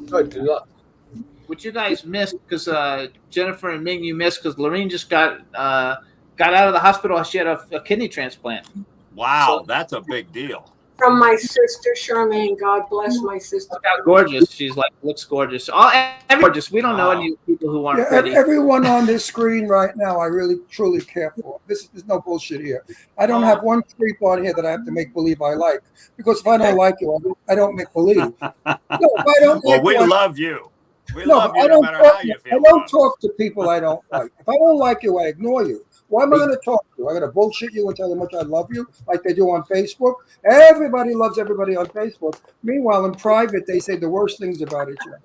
Good luck. What you guys missed, because Jennifer and Ming, you missed because Lorene just got out of the hospital. She had a kidney transplant. Wow, that's a big deal. From my sister Charmaine. God bless my sister. Look how gorgeous. She's like, looks gorgeous. Every gorgeous. We don't know any people who aren't pretty. Everyone on this screen right now, I really truly care for. There's no bullshit here. I don't have one creep on here that I have to make believe I like, because if I don't like you, I don't make believe. No, if I don't Well, like we you, love you. We love you I no don't matter talk, how you I feel. don't talk to people I don't like. If I don't like you, I ignore you. Why am I going to talk to you? I'm going to bullshit you and tell you how much I love you, like they do on Facebook. Everybody loves everybody on Facebook. Meanwhile, in private, they say the worst things about each other.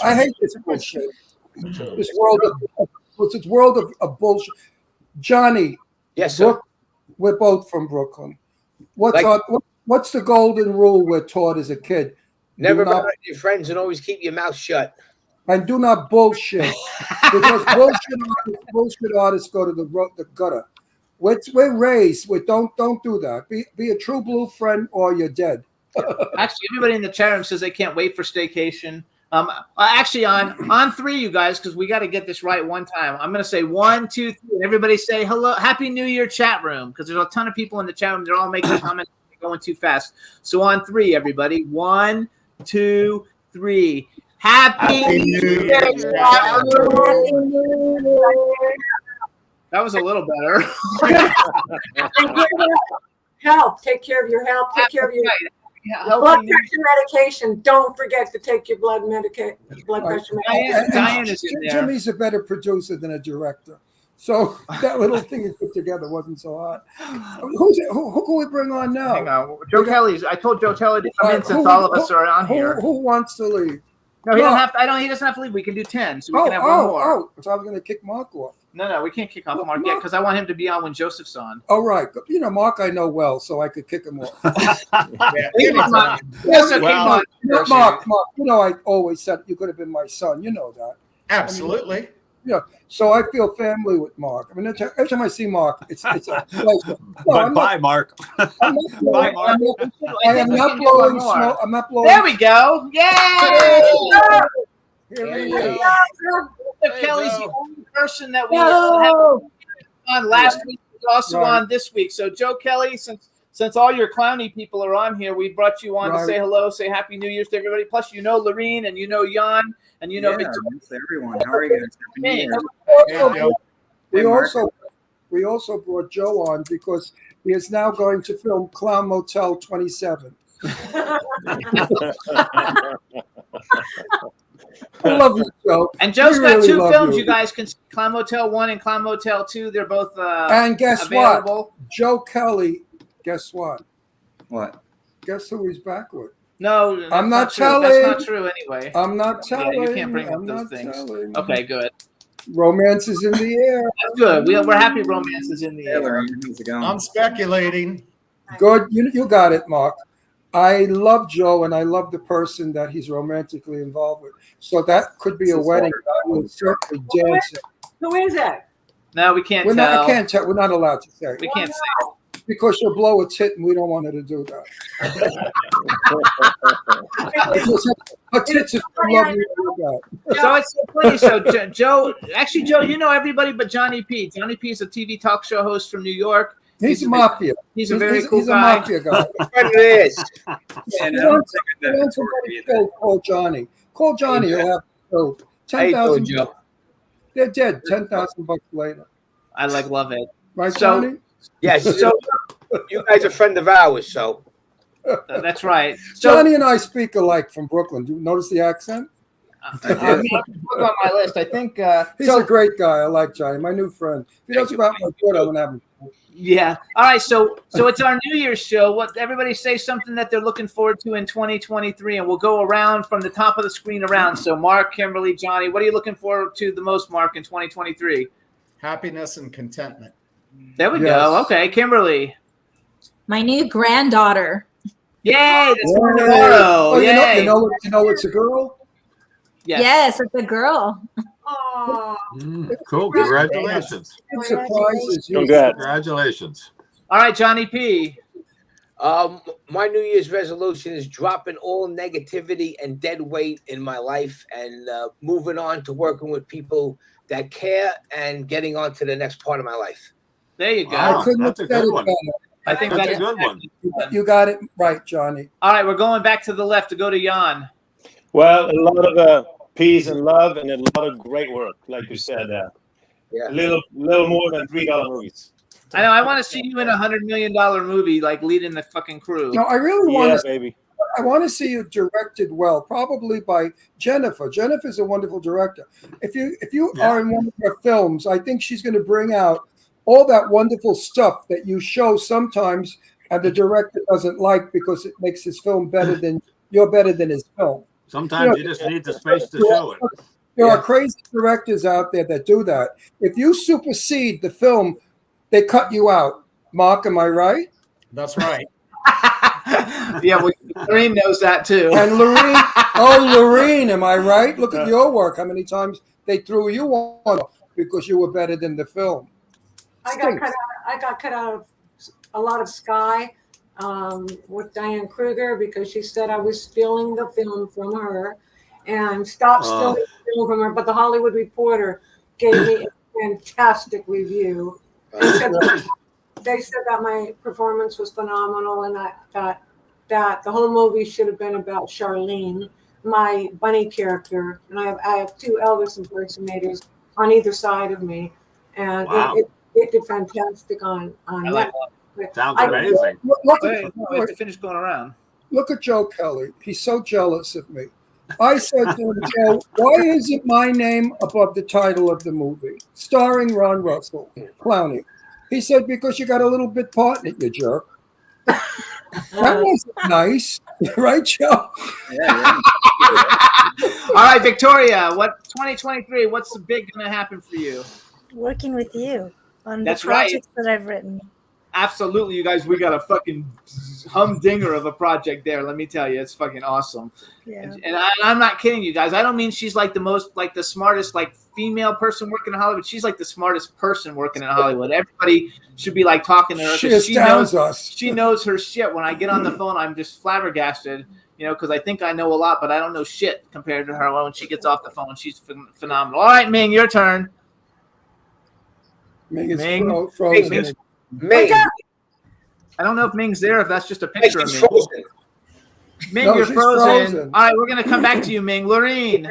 I hate this bullshit. This world of bullshit. Johnny, yes, sir. We're both from Brooklyn. What's the golden rule we're taught as a kid? Never bother your friends and always keep your mouth shut. And do not bullshit, because bullshit artists go to the gutter. We're raised with don't do that. Be a true blue friend, or you're dead. Actually, everybody in the chat room says they can't wait for staycation. Actually, on three, you guys, because we got to get this right one time. I'm going to say 1, 2, 3, and everybody say hello, Happy New Year, chat room, because there's a ton of people in the chat room. They're all making comments, going too fast. So on three, everybody, 1, 2, 3. Happy New Year! That was a little better. Health. Take care of your health. Take care of your blood pressure medication. Don't forget to take your blood pressure medication. Diane is in there. Jimmy's a better producer than a director. So that little thing he put together wasn't so hard. Who can we bring on now? Hang on. Joe Kelly's. I told Joe Kelly to come in since all of us are on here. Who wants to leave? No, he doesn't have to. He doesn't have to leave. We can do 10, so we can have one more. So I was going to kick Mark off. No, we can't kick off Mark yet because I want him to be on when Joseph's on. Oh, right. You know, Mark I know well, so I could kick him off. Mark, you know, I always said you could have been my son. You know that. Absolutely. I mean, yeah. So I feel family with Mark. I mean, every time I see Mark, it's a pleasure. Bye, Mark. Bye, Mark. I am not blowing smoke. I'm not blowing. There we go. Yay! Here we go. Kelly's the only person that we had on last week, was also on this week. So Joe Kelly, since all your clowny people are on here, we brought you on to say hello, say Happy New Year's to everybody. Plus, you know Lorene and you know Jan and you know Victoria. Everyone. How are you guys? Happy New Year. We also brought Joe on because he is now going to film Clown Motel 27. I love you, Joe. And Joe's got two films. You guys can see Clown Motel 1 and Clown Motel 2. They're both and guess available. What? Joe Kelly, guess what? What? Guess who he's back with? No, I'm not telling. That's not true anyway. I'm not telling. Yeah, you can't bring up those things. Telling. Okay, good. Romance is in the air. That's good. We're happy romance is in the air. I'm speculating. Good. You got it, Mark. I love Joe, and I love the person that he's romantically involved with. So that could be a wedding. I will certainly dance it. Who is it? No, we can't tell. I can't tell. We're not allowed to say. We can't say. Because she'll blow a tit, and we don't want her to do that. Her tits is lovely to look at. So it's so funny. So Joe, you know everybody but Johnny P. Johnny P is a TV talk show host from New York. He's a mafia. He's a very cool he's guy. A mafia guy. It is. Call Johnny. Call Johnny. He'll have to 10,000. They're dead. $10,000 later. I love it. Right, Johnny? Yes. So you guys are a friend of ours, so. That's right. So, Johnny and I speak alike from Brooklyn. Do you notice the accent? Look on my list. I think he's a great guy. I like Johnny, my new friend. If he doesn't go out my foot, I'm gonna have him. Yeah. All right. So it's our New Year's show. What everybody say something that they're looking forward to in 2023, and we'll go around from the top of the screen around. So Mark, Kimberly, Johnny, what are you looking forward to the most, Mark, in 2023? Happiness and contentment. There we go. Okay, Kimberly. My new granddaughter. Yay! That's tomorrow. Oh, you know, it's a girl. Yes, it's a girl. Cool. Congratulations. It surprises you. Congratulations. All right, Johnny P. My New Year's resolution is dropping all negativity and dead weight in my life and moving on to working with people that care and getting on to the next part of my life. There you go. I couldn't have that's a said good it one. better. I think That's that's a good one. You got it right, Johnny. All right, we're going back to the left to go to Jan. Well, a lot of peace and love and a lot of great work, like you said. Yeah. A little more than $3 movies. I know. I want to see you in $100 million movie, like leading the fucking crew. No, I really want Yeah, to. baby. I want to see you directed well, probably by Jennifer. Jennifer's a wonderful director. If you are in one of her films, I think she's going to bring out all that wonderful stuff that you show sometimes, and the director doesn't like because it makes his film better than you're better than his film. Sometimes you just need the space to show it. There are crazy directors out there that do that. If you supersede the film, they cut you out. Mark, am I right? That's right. Yeah, well, Lorene knows that too. And Lorene, am I right? Look at your work. How many times they threw you on because you were better than the film? I got cut out of a lot of Sky with Diane Kruger because she said I was stealing the film from her, and stopped stealing the film from her. But the Hollywood Reporter gave me a fantastic review. They said that my performance was phenomenal, and that the whole movie should have been about Charlene, my bunny character, and I have two Elvis impersonators on either side of me, and it did fantastic on like that. Sounds amazing. Wait, we have to finish going around. Look at Joe Kelly. He's so jealous of me. I said to him, Joe, why isn't my name above the title of the movie, starring Ron Russell, Clowney? He said, because you got a little bit part in it, you jerk. That wasn't nice, right, Joe? Yeah. All right, Victoria, what 2023, what's the big going to happen for you? Working with you on That's the projects that I've written. Absolutely, you guys. We got a fucking humdinger of a project there. Let me tell you, it's fucking awesome. Yeah. And I'm not kidding you guys. I don't mean she's like the smartest, like female person working in Hollywood. She's like the smartest person working in Hollywood. Everybody should be like talking to her. She astounds us. She knows her shit. When I get on the phone, I'm just flabbergasted. You know, because I think I know a lot, but I don't know shit compared to her. When she gets off the phone, she's phenomenal. All right, Ming, your turn. Ming is Ming. frozen. Ming. I don't know if Ming's there, if that's just a picture of She's Ming. frozen. Ming, No, you're she's frozen. frozen. All right, we're going to come back to you, Ming. Lorene,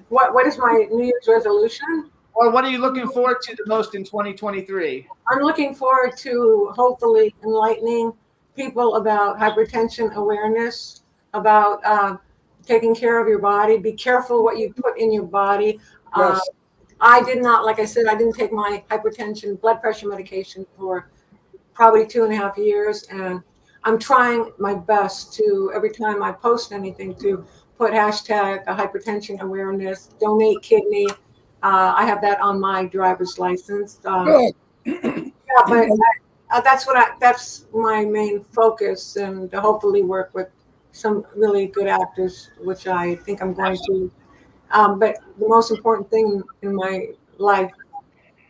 What is my New Year's resolution? or what are you looking forward to the most in 2023? I'm looking forward to hopefully enlightening people about hypertension awareness, about taking care of your body. Be careful what you put in your body. Yes. I did not, like I said, I didn't take my hypertension blood pressure medication for probably 2.5 years. And I'm trying my best to, every time I post anything, to put hashtag hypertension awareness, donate kidney. I have that on my driver's license. Good. Yeah, but that's my main focus, and to hopefully work with some really good actors, which I think I'm going to. But the most important thing in my life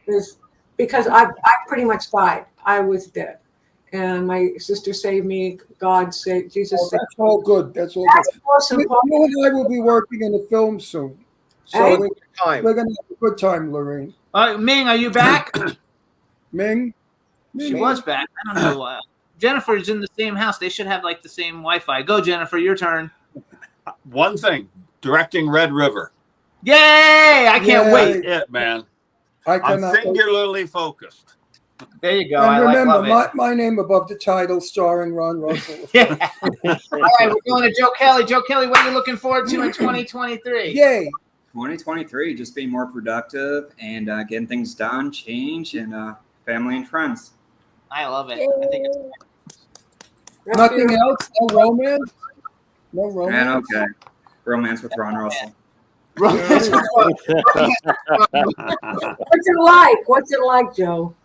is because I pretty much died. I was dead, and my sister saved me. God saved Jesus. Saved That's all good. That's all That's good. most You important. and I will be working in a film soon. So Hey. we're going to have a good time, Lorraine. Ming, are you back? Ming? She was back. I don't know why. Jennifer's in the same house. They should have like the same Wi-Fi. Go, Jennifer, your turn. One thing, directing Red River. Yay! I can't Yay. wait. It, man. I I'm cannot wait. singularly focused. There you go. And I remember, love it. my name above the title, starring Ron Russell. Yeah. All right, we're going to Joe Kelly. Joe Kelly, what are you looking forward to in 2023? Yay! 2023, just being more productive and getting things done, change, and family and friends. I love it. I think it's Nothing else? No romance? No And romance? okay, romance with Ron Russell. What's it like? What's it like, Joe?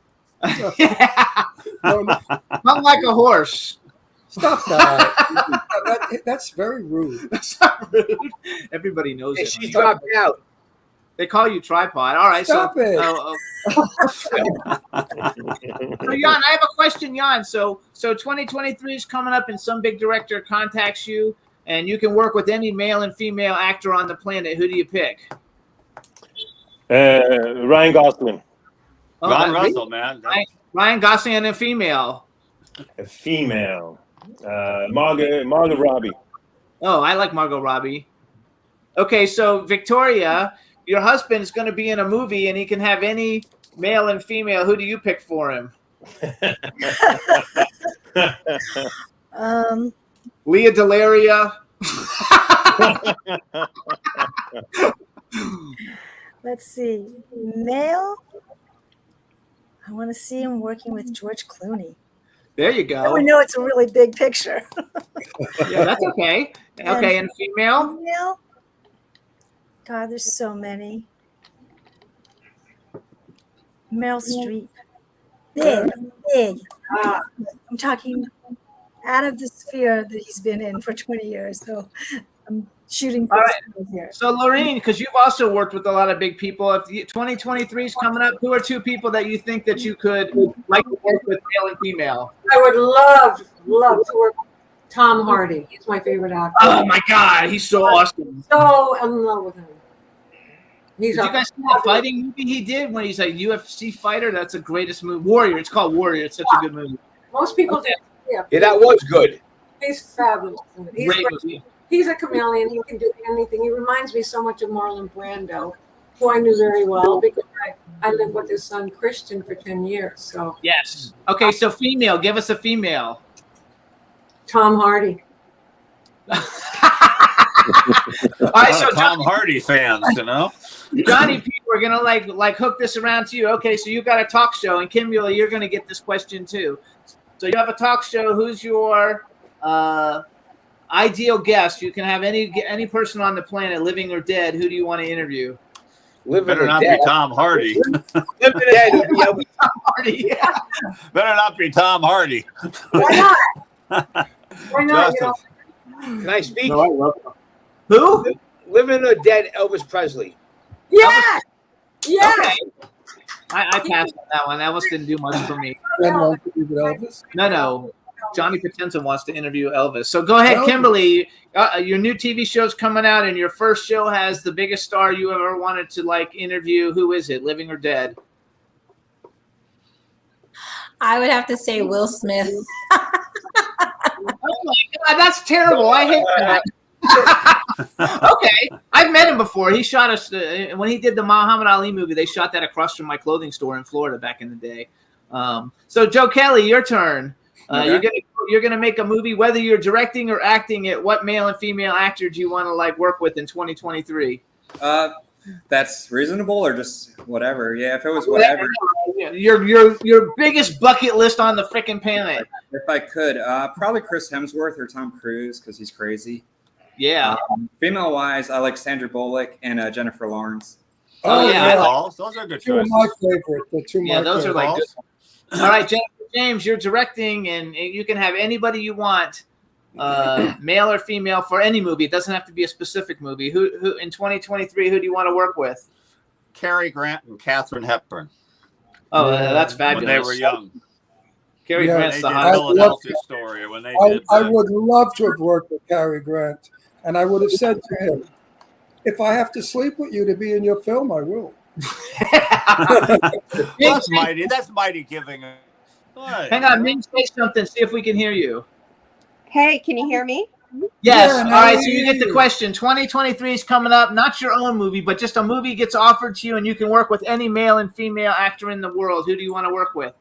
Not like a horse. Stop that. That's very rude. That's not rude. Everybody knows Hey, it. she dropped out. They call you tripod. All right. Stop it. So Jan, I have a question, Jan. So 2023 is coming up, and some big director contacts you, and you can work with any male and female actor on the planet. Who do you pick? Ryan Gosling. Oh, Ron really? Russell, man. Ryan Gosling and a female. A female. Margot Robbie. Oh, I like Margot Robbie. Okay, so Victoria, your husband's going to be in a movie, and he can have any male and female. Who do you pick for him? Leah Delaria. Let's see. Male. I want to see him working with George Clooney. There you go. Oh, we know it's a really big picture. Yeah, that's okay. Okay, and female? Female? God, there's so many. Meryl Streep. Big. I'm talking out of the sphere that he's been in for 20 years. So I'm shooting for All right. here. So, Lorene, because you've also worked with a lot of big people, if 2023 is coming up, who are two people that you think that you could like to work with, male and female? I would love to work with Tom Hardy. He's my favorite actor. Oh, my God. He's so awesome. So in love with him. Did you guys see that fighting movie he did when he's a UFC fighter? That's the greatest movie. Warrior. It's called Warrior. It's such a good movie. Most people do. Yeah, that was good. He's fabulous. He's Great great. movie. He's a chameleon. He can do anything. He reminds me so much of Marlon Brando, who I knew very well because I lived with his son Christian for 10 years. So Yes. Okay, so female. Give us a female. Tom Hardy. All right, so Tom Hardy fans, you know. Johnny P, we're gonna like hook this around to you. Okay, so you got a talk show, and Kimberly, you're gonna get this question too. So you have a talk show. Who's your ideal guest? You can have any person on the planet, living or dead. Who do you want to interview? Better not be Tom Hardy. Living or dead, Tom Hardy. Yeah. Better not be Tom Hardy. Why not? Why not? Justin. Can I speak? No, I love him. Who? Living or dead, Elvis Presley. Yeah. Yeah. Okay. I passed on that one. Elvis didn't do much for me. Elvis? No. Johnny Potenza wants to interview Elvis. So go ahead, Kimberly. Your new TV show's coming out, and your first show has the biggest star you ever wanted to interview. Who is it, living or dead? I would have to say Will Smith. Oh my God, that's terrible. I hate that. Okay, I've met him before. He shot us when he did the Muhammad Ali movie. They shot that across from my clothing store in Florida back in the day. So Joe Kelly, your turn. Okay. You're gonna make a movie, whether you're directing or acting it. What male and female actor do you want to work with in 2023? That's reasonable or just whatever. Yeah, if it was whatever. Your biggest bucket list on the freaking planet. If I could, probably Chris Hemsworth or Tom Cruise because he's crazy. Yeah. Female wise, I like Sandra Bullock and Jennifer Lawrence. Oh yeah, those are good Two of choices. my favorite. The two Yeah, those are favorite. good. All right, James, you're directing, and you can have anybody you want, male or female, for any movie. It doesn't have to be a specific movie. Who in 2023? Who do you want to work with? Cary Grant and Katharine Hepburn. Oh, that's fabulous. When they were young. Cary Yeah, Grant's They the did hot. Philadelphia Story when they did. I would love to have worked with Cary Grant, and I would have said to him, if I have to sleep with you to be in your film, I will. That's mighty. That's mighty giving. Hang on, Ming, say something. See if we can hear you. Hey, can you hear me? Yes. Yeah, All now right. we So you hear get the you. question. 2023 is coming up. Not your own movie, but just a movie gets offered to you, and you can work with any male and female actor in the world. Who do you want to work with?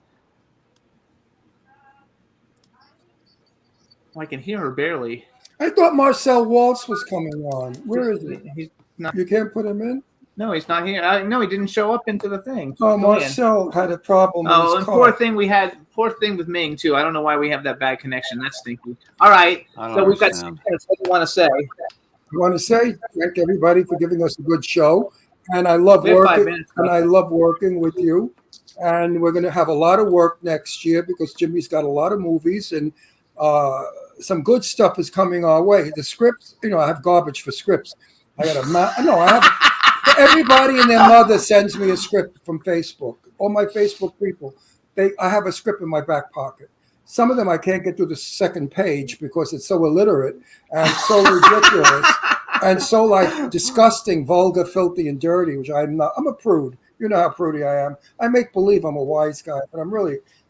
I can hear her barely. I thought Marcel Waltz was coming on. Where is he? He's not. You can't put him in? No, he's not here. No, he didn't show up into the thing. Oh, Go in. Marcel had a problem with Oh, his and car. poor thing with Ming too. I don't know why we have that bad connection. That's stinky. All right. I don't So we've got understand. 6 minutes. What do you want to say? I want to say thank everybody for giving us a good show, and I love We have 5 working. minutes And I love working with you. And we're going to have a lot of work next year because Jimmy's got a lot of movies and some good stuff is coming our way. The scripts, I have garbage for scripts. I got I have Everybody and their mother sends me a script from Facebook. All my Facebook people, I have a script in my back pocket. Some of them I can't get through the second page because it's so illiterate and so ridiculous and so like disgusting, vulgar, filthy, and dirty, which I'm not. I'm a prude. You know how prudy I am. I make believe I'm a wise guy, but I'm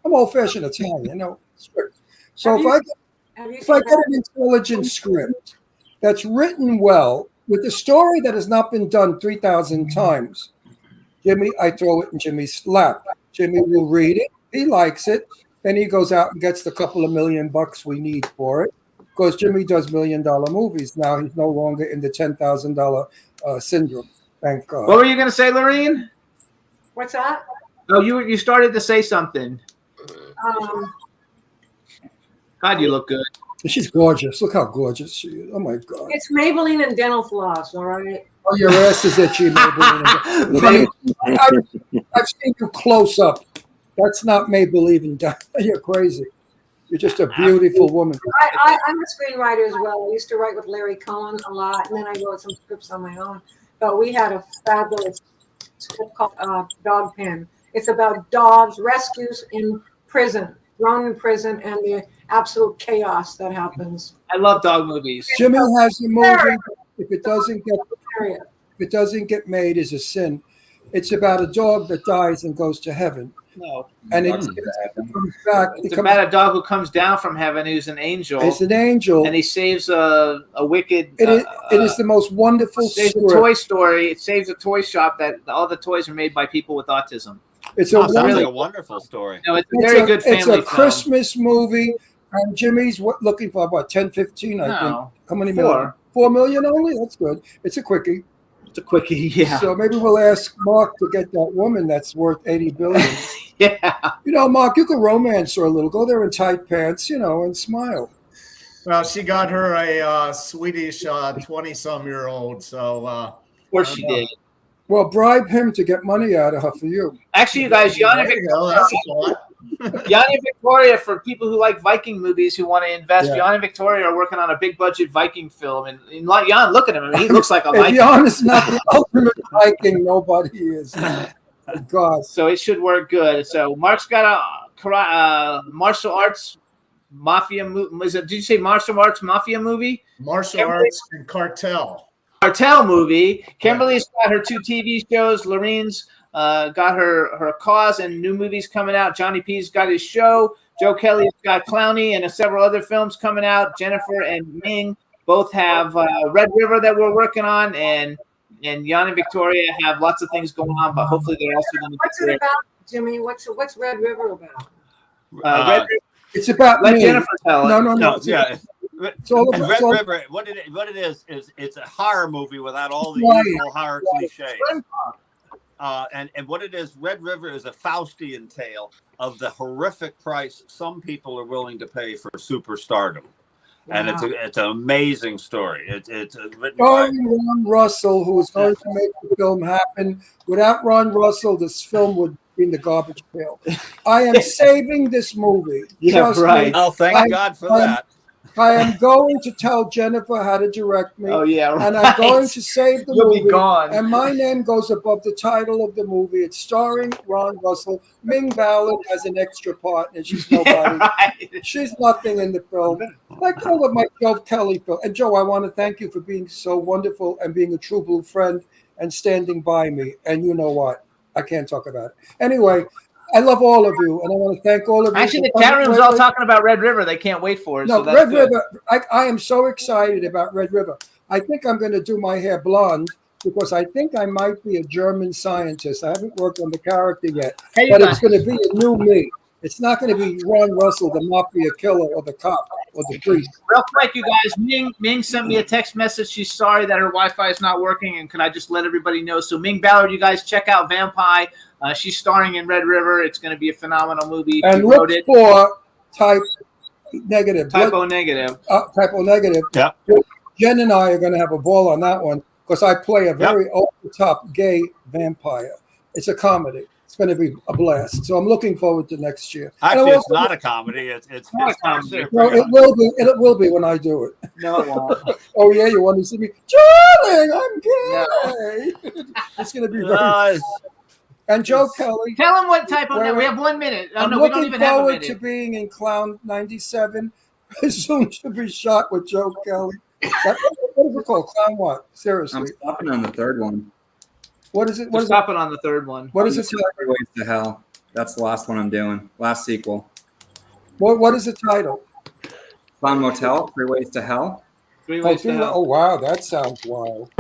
old-fashioned Italian, you know. So if I get an intelligent script that's written well with a story that has not been done 3,000 times, Jimmy, I throw it in Jimmy's lap. Jimmy will read it. He likes it. Then he goes out and gets the couple of $1 million we need for it. Because Jimmy does $1 million movies now. He's no longer in the $10,000 syndrome. Thank God. What were you going to say, Lorene? What's that? Oh, you started to say something. God, you look good. She's gorgeous. Look how gorgeous she is. Oh my God. It's Maybelline and dental floss, all right? Oh, your ass is itchy, Maybelline. I've seen you close up. That's not Maybelline. You're crazy. You're just a beautiful woman. I'm a screenwriter as well. I used to write with Larry Cohen a lot, and then I wrote some scripts on my own. But we had a fabulous script called Dog Pen. It's about dogs, rescues in prison, thrown in prison, and the absolute chaos that happens. I love dog movies. Jimmy has a movie. If it doesn't get made, is a sin. It's about a dog that dies and goes to heaven. No, and it comes back. It's about a dog who comes down from heaven, who's an angel. It's an angel, and he saves a wicked. It is the most wonderful. Saves a toy story. It saves a toy shop that all the toys are made by people with autism. It's sounds like a wonderful story. No, it's a very good family film. It's a Christmas movie, and Jimmy's looking for about 10, 15, I think. How many million? 4 million only? That's good. It's a quickie. It's a quickie, yeah. So maybe we'll ask Mark to get that woman that's worth $80 billion. Yeah. You know, Mark, you can romance her a little. Go there in tight pants, you know, and smile. Well, she got her a Swedish 20-some-year-old, so. Of course she did. Well, bribe him to get money out of her for you. Actually, you guys, Yanni Victoria, for people who like Viking movies who want to invest, Yanni Victoria are working on a big budget Viking film. And Jan, look at him. I mean, he looks like a Viking. If Jan is not the ultimate Viking, nobody is. God. So it should work good. So Mark's got a martial arts mafia movie. Did you say martial arts mafia movie? Martial arts and cartel movie. Kimberly's got her 2 TV shows. Lorene's got her cause and new movies coming out. Johnny P's got his show. Joe Kelly's got Clowney and several other films coming out. Jennifer and Ming both have Red River that we're working on, and Jan and Victoria have lots of things going on, but hopefully they're also going to. What's it about, Jimmy? What's Red River about? Red River. It's about Let me. Jennifer tell it. No. Yeah. It's all about, Red River. What it is it's a horror movie without all the usual horror cliches. And what it is, Red River is a Faustian tale of the horrific price some people are willing to pay for superstardom. And it's an amazing story. It's written by Ron Russell, who was going to make the film happen. Without Ron Russell, this film would be in the garbage pail. I am saving this movie. Yeah, right. Oh, thank God for that. I am going to tell Jennifer how to direct me. Oh, yeah, right. And I'm going to save the You'll movie. be gone. And my name goes above the title of the movie. It's starring Ron Russell. Ming Ballard has an extra part, and she's nobody. Yeah, right. She's nothing in the film. Like all of my Joe Kelly film. And Joe, I want to thank you for being so wonderful and being a true blue friend and standing by me. And you know what? I can't talk about it. Anyway, I love all of you, and I want to thank all of you. Actually, the chat room's all talking about Red River. They can't wait for it. No, so that's Red good. River. I am so excited about Red River. I think I'm going to do my hair blonde because I think I might be a German scientist. I haven't worked on the character yet, but it's going to be a new me. It's not going to be Ron Russell, the mafia killer, or the cop, or the priest. Real quick, you guys, Ming sent me a text message. She's sorry that her Wi-Fi is not working, and can I just let everybody know? So Ming Ballard, you guys check out Vampire. She's starring in Red River. It's going to be a phenomenal movie. And look for Type Negative. Typo Negative. Typo Negative. Yeah. Jen and I are going to have a ball on that one because I play a very over-the-top gay vampire. It's a comedy. It's going to be a blast. So I'm looking forward to next year. Actually, it's not a comedy. It's not a comedy. No, it will be. It will be when I do it. No, it won't. Oh yeah, you want to see me, Charlie? I'm gay. It's going to be very. And Joe Kelly. Tell him what type of. We have 1 minute. Oh, I'm no, we don't looking even have a forward minute. to being in Clown 97. Soon to be shot with Joe Kelly. What is it called? Clown what? Seriously. I'm stopping on the third one. What is it? We're stopping on the third one. What is it? Three Ways to Hell. That's the last one I'm doing. Last sequel. What is the title? Clown Motel, 3 Ways to Hell. 3 Ways to Hell. Oh wow, that sounds wild.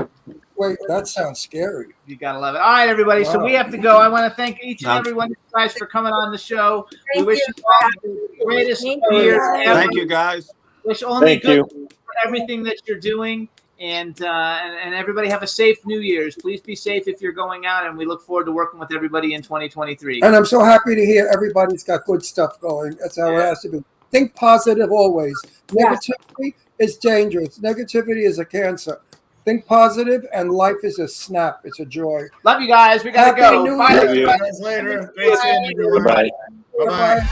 Wait, that sounds scary. You gotta love it. All right, everybody. So Wow. we have to go. I want to thank each and every one of you guys for coming on the show. We wish you all the greatest years ever. Thank you, guys. Wish only Thank good you. for everything that you're doing, and everybody have a safe New Year's. Please be safe if you're going out, and we look forward to working with everybody in 2023. And I'm so happy to hear everybody's got good stuff going. That's how it has to be. Think positive always. Negativity is dangerous. Negativity is a cancer. Think positive, and life is a snap. It's a joy. Love you guys. We gotta Happy go. New Bye, Year. everybody. Guys later. Great seeing you, everyone. Bye. Bye-bye.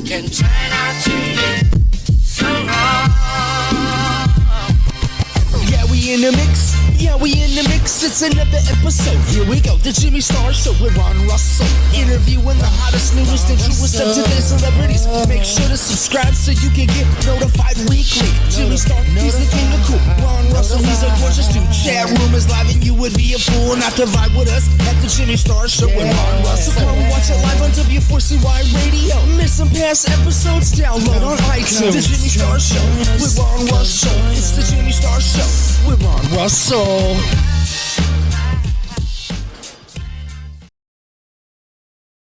Can turn out to be so wrong. Yeah, we in the mix. Yeah, we in the mix. It's another episode. Here we go. The Jimmy Star Show with Ron Russell. Interviewing the hottest, newest, and truest of today's celebrities. Make sure to subscribe so you can get notified weekly. Jimmy Star, he's the king of cool. Ron Russell, he's a gorgeous dude. Chat room is live and you would be a fool not to vibe with us at the Jimmy Star Show with Ron Russell. Come watch it live on W4CY Radio. Miss some past episodes? Download on iTunes. The Jimmy Star Show with Ron Russell. It's the Jimmy Star Show with Ron Russell.